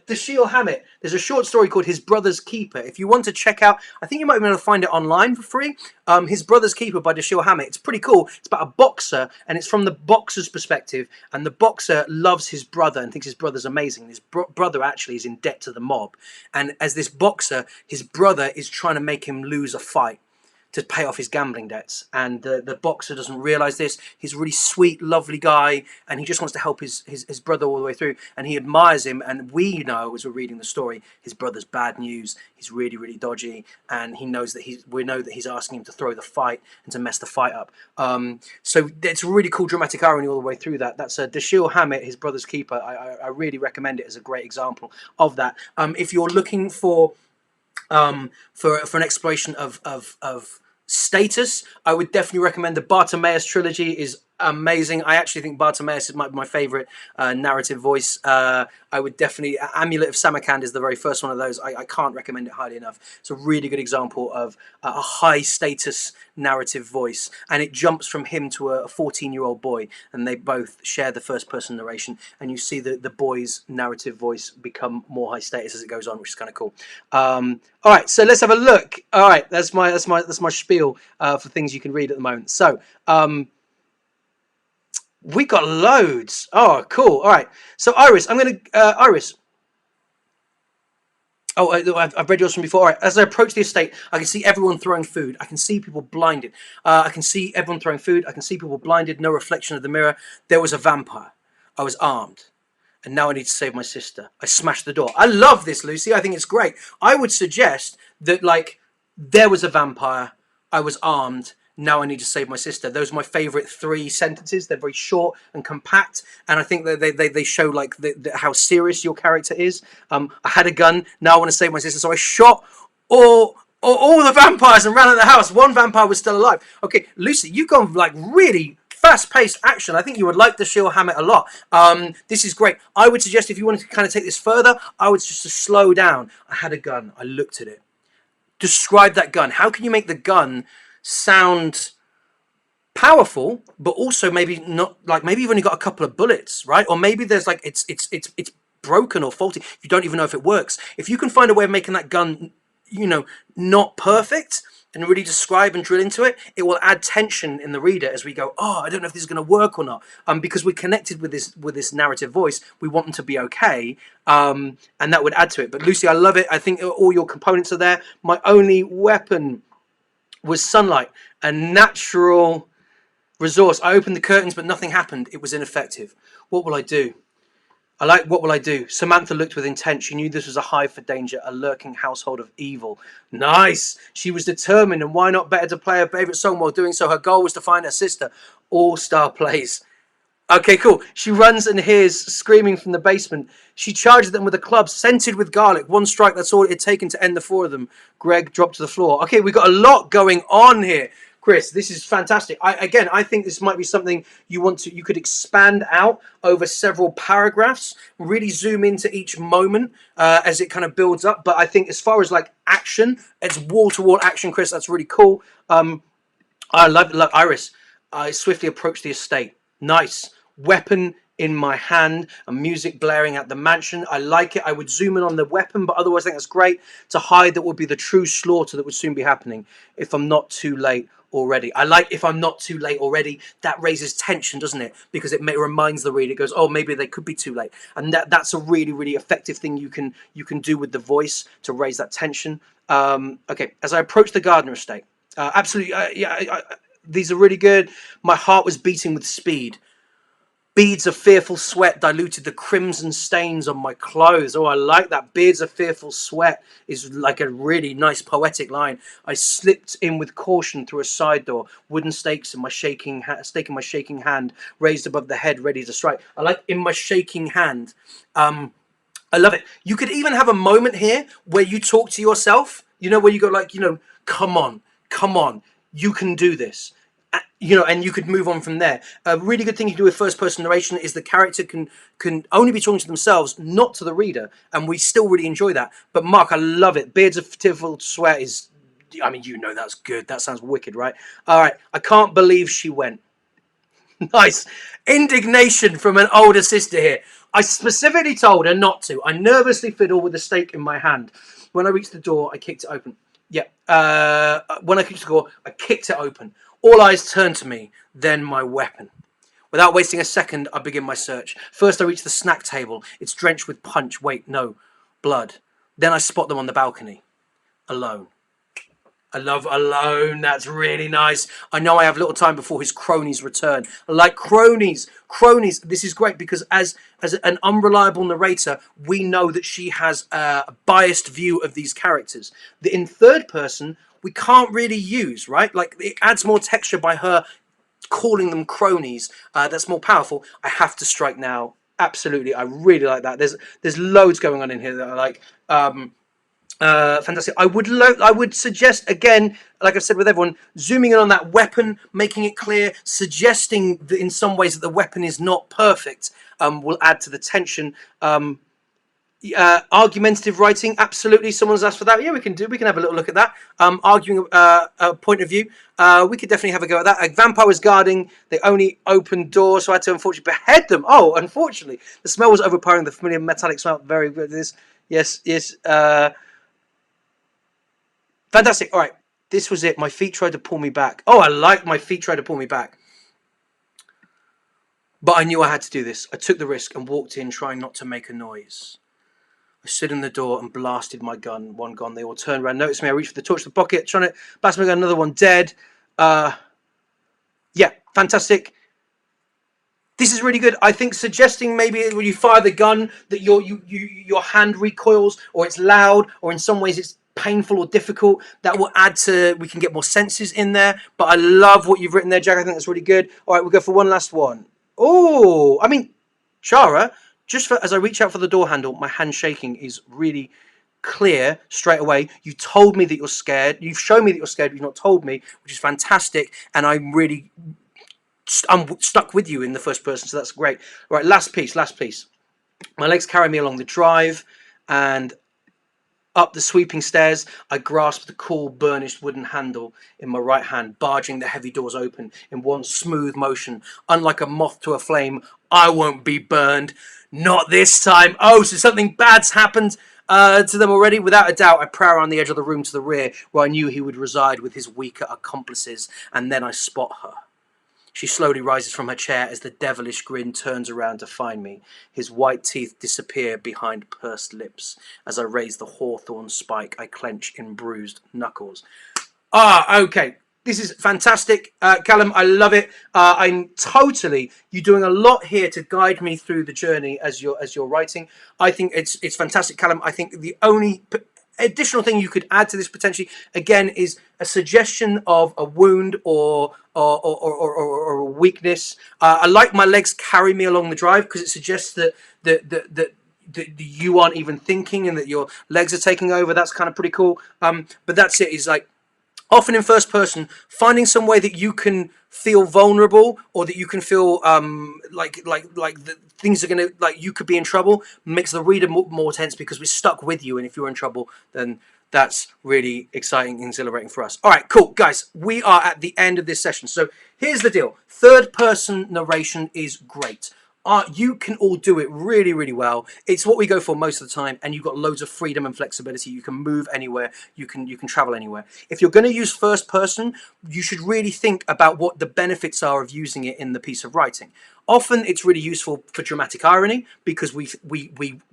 Dashiell Hammett. There's a short story called His Brother's Keeper. If you want to check out, I think you might be able to find it online for free. His Brother's Keeper by Dashiell Hammett. It's pretty cool. It's about a boxer, and it's from the boxer's perspective. And the boxer loves his brother and thinks his brother's amazing. His brother actually is in debt to the mob. And as this boxer, his brother is trying to make him lose a fight to pay off his gambling debts, and the boxer doesn't realize this. He's a really sweet, lovely guy, and he just wants to help his brother all the way through, and he admires him. And we know, as we're reading the story, his brother's bad news. He's really, really dodgy, and he knows that we know that he's asking him to throw the fight and to mess the fight up. So it's a really cool dramatic irony all the way through that. That's Dashiell Hammett, His Brother's Keeper. I really recommend it as a great example of that. If you're looking for an exploration of status, I would definitely recommend the Bartimaeus trilogy. Is amazing. I actually think Bartimaeus is my favorite narrative voice. I would definitely, Amulet of Samarkand is the very first one of those. I can't recommend it highly enough. It's a really good example of a high status narrative voice, and it jumps from him to a 14-year-old boy, and they both share the first person narration, and you see the boy's narrative voice become more high status as it goes on, which is kind of cool. All right, so let's have a look. All right, that's my spiel for things you can read at the moment. So we got loads. Oh, cool. All right. So Iris, I'm going to Iris. Oh, I've read yours from before. All right. As I approach the estate, I can see everyone throwing food. I can see people blinded. I can see everyone throwing food. I can see people blinded. No reflection of the mirror. There was a vampire. I was armed. And now I need to save my sister. I smashed the door. I love this, Lucy. I think it's great. I would suggest that, like, there was a vampire. I was armed. Now I need to save my sister. Those are my favourite 3 sentences. They're very short and compact, and I think that they show like how serious your character is. I had a gun. Now I want to save my sister, so I shot all the vampires and ran out of the house. One vampire was still alive. Okay, Lucy, you've gone like really fast-paced action. I think you would like Dashiell Hammett a lot. This is great. I would suggest if you wanted to kind of take this further, I would just to slow down. I had a gun. I looked at it. Describe that gun. How can you make the gun sound powerful, but also maybe not, like maybe you've only got a couple of bullets, right? Or maybe there's like it's broken or faulty. You don't even know if it works. If you can find a way of making that gun, you know, not perfect, and really describe and drill into it, it will add tension in the reader as we go, oh, I don't know if this is going to work or not. Because we're connected with this narrative voice, we want them to be okay, and that would add to it. But Lucy, I love it. I think all your components are there. My only weapon was sunlight, a natural resource. I opened the curtains, but nothing happened. It was ineffective. What will I do? What will I do? Samantha looked with intent. She knew this was a hive for danger, a lurking household of evil. Nice! She was determined, and why not better to play her favourite song while doing so? Her goal was to find her sister. All-star plays. Okay, cool. She runs and hears screaming from the basement. She charges them with a club scented with garlic. One strike, that's all it had taken to end the 4 of them. Greg dropped to the floor. Okay, we've got a lot going on here. Chris, this is fantastic. I think this might be something you could expand out over several paragraphs, really zoom into each moment as it kind of builds up. But I think as far as like action, it's wall to wall action, Chris. That's really cool. I love Iris. I swiftly approached the estate. Nice weapon in my hand and music blaring at the mansion. I like it. I would zoom in on the weapon, but otherwise I think that's great to hide that would be the true slaughter that would soon be happening if I'm not too late already. I like if I'm not too late already. That raises tension, doesn't it? Because it reminds the reader. It goes, oh, maybe they could be too late, and that's a really, really effective thing you can do with the voice to raise that tension. Okay, as I approach the Gardner estate, absolutely, these are really good. My heart was beating with speed. Beads of fearful sweat diluted the crimson stains on my clothes. Oh, I like that. Beads of fearful sweat is like a really nice poetic line. I slipped in with caution through a side door. Wooden stakes in my stake in my shaking hand, raised above the head, ready to strike. I like in my shaking hand. I love it. You could even have a moment here where you talk to yourself. You know, where you go like, come on, you can do this. And you could move on from there. A really good thing you do with first person narration is the character can only be talking to themselves, not to the reader, and we still really enjoy that. But Mark, I love it. Beards of Fearful Sweat is, I mean, that's good. That sounds wicked, right? All right. I can't believe she went. Nice. Indignation from an older sister here. I specifically told her not to. I nervously fiddled with the stake in my hand. When I reached the door, I kicked it open. Yeah. When I reached the door, I kicked it open. All eyes turned to me, then my weapon. Without wasting a second, I begin my search. First, I reach the snack table. It's drenched with punch. Wait, no. Blood. Then I spot them on the balcony. Alone. I love alone. That's really nice. I know I have little time before his cronies return. I like cronies. Cronies. This is great because as an unreliable narrator, we know that she has a biased view of these characters. In third person, we can't really use, right? Like it adds more texture by her calling them cronies. That's more powerful. I have to strike now. Absolutely. I really like that. There's loads going on in here that I like. Fantastic. I would suggest again, like I've said with everyone, zooming in on that weapon, making it clear, suggesting that in some ways that the weapon is not perfect, will add to the tension. Argumentative writing, absolutely. Someone's asked for that. Yeah, we can have a little look at that. Arguing a point of view. We could definitely have a go at that. A vampire was guarding. They only opened doors, so I had to unfortunately behead them. Oh, unfortunately, the smell was overpowering. The familiar metallic smell. Very good. Yes. Fantastic. All right. This was it. My feet tried to pull me back. Oh, I like my feet tried to pull me back. But I knew I had to do this. I took the risk and walked in, trying not to make a noise. I stood in the door and blasted my gun. One gone. They all turned around, noticed me. I reached for the torch in the pocket, trying to blast my gun. Another one dead. Yeah, fantastic. This is really good. I think suggesting maybe when you fire the gun that your hand recoils, or it's loud, or in some ways it's painful or difficult. That will add to, we can get more senses in there. But I love what you've written there, Jack. I think that's really good. All right, we'll go for one last one. Oh, I mean, Chara, as I reach out for the door handle, my hand shaking is really clear straight away. You told me that you're scared. You've shown me that you're scared, but you've not told me, which is fantastic. And I'm stuck with you in the first person, so that's great. All right, last piece. My legs carry me along the drive and up the sweeping stairs. I grasp the cool burnished wooden handle in my right hand, barging the heavy doors open in one smooth motion. Unlike a moth to a flame, I won't be burned. Not this time. Oh, so something bad's happened to them already? Without a doubt, I prowl around the edge of the room to the rear, where I knew he would reside with his weaker accomplices, and then I spot her. She slowly rises from her chair as the devilish grin turns around to find me. His white teeth disappear behind pursed lips. As I raise the hawthorn spike, I clench in bruised knuckles. Okay. This is fantastic, Callum. I love it. You're doing a lot here to guide me through the journey as you're writing. I think it's fantastic, Callum. I think the only additional thing you could add to this potentially, again, is a suggestion of a wound or a weakness. I like my legs carry me along the drive because it suggests that you aren't even thinking and that your legs are taking over. That's kind of pretty cool. But that's it. Is like, Often in first person, finding some way that you can feel vulnerable, or that you can feel like the things are gonna, like you could be in trouble, makes the reader more tense because we're stuck with you. And if you're in trouble, then that's really exciting and exhilarating for us. All right, cool, guys. We are at the end of this session. So here's the deal: third person narration is great. You can all do it really, really well. It's what we go for most of the time, and you've got loads of freedom and flexibility. You can move anywhere. You can travel anywhere. If you're going to use first person, you should really think about what the benefits are of using it in the piece of writing. Often it's really useful for dramatic irony because we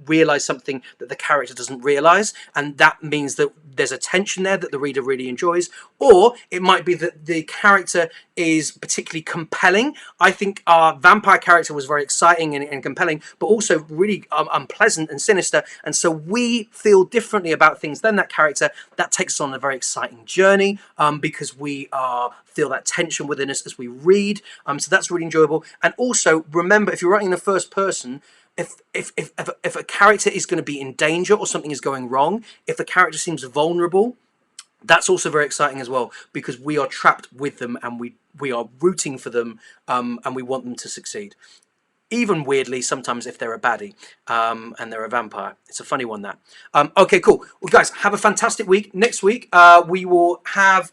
realize something that the character doesn't realize, and that means that there's a tension there that the reader really enjoys. Or it might be that the character is particularly compelling. I think our vampire character was very exciting and compelling, but also really unpleasant and sinister, and so we feel differently about things than that character. That takes us on a very exciting journey because we feel that tension within us as we read. So that's really enjoyable. And also remember, if you're writing in the first person, if a character is going to be in danger or something is going wrong, if a character seems vulnerable, that's also very exciting as well, because we are trapped with them, and we are rooting for them, and we want them to succeed. Even weirdly, sometimes if they're a baddie and they're a vampire. It's a funny one, that. Okay, cool. Well, guys, have a fantastic week. Next week, we will have...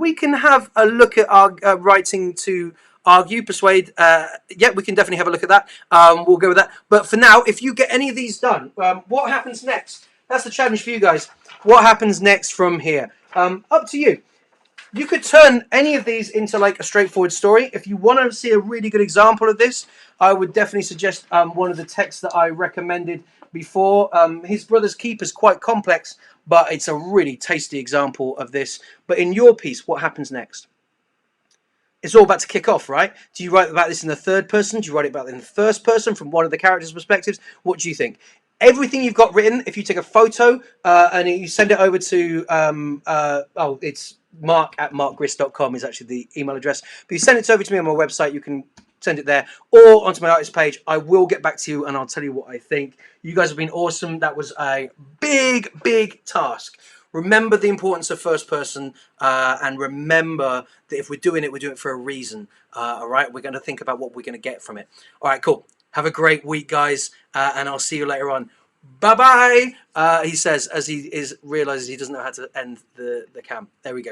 we can have a look at our writing to argue, persuade. Yeah, we can definitely have a look at that. We'll go with that. But for now, if you get any of these done, what happens next? That's the challenge for you guys. What happens next from here? Up to you. You could turn any of these into like a straightforward story. If you want to see a really good example of this, I would definitely suggest one of the texts that I recommended before. His Brother's Keeper is quite complex, but it's a really tasty example of this. But in your piece, what happens next? It's all about to kick off, right? Do you write about this in the third person? Do you write it about it in the first person from one of the characters' perspectives? What do you think? Everything you've got written, if you take a photo and you send it over to, it's mark@markgrist.com is actually the email address. But you send it over to me on my website, you can send it there, or onto my artist page. I will get back to you and I'll tell you what I think. You guys have been awesome. That was a big task. Remember the importance of first person, and remember that if we're doing it for a reason. All right, we're going to think about what we're going to get from it. All right, cool. Have a great week, guys, and I'll see you later on. Bye bye. He says as he realizes he doesn't know how to end the cam. There we go.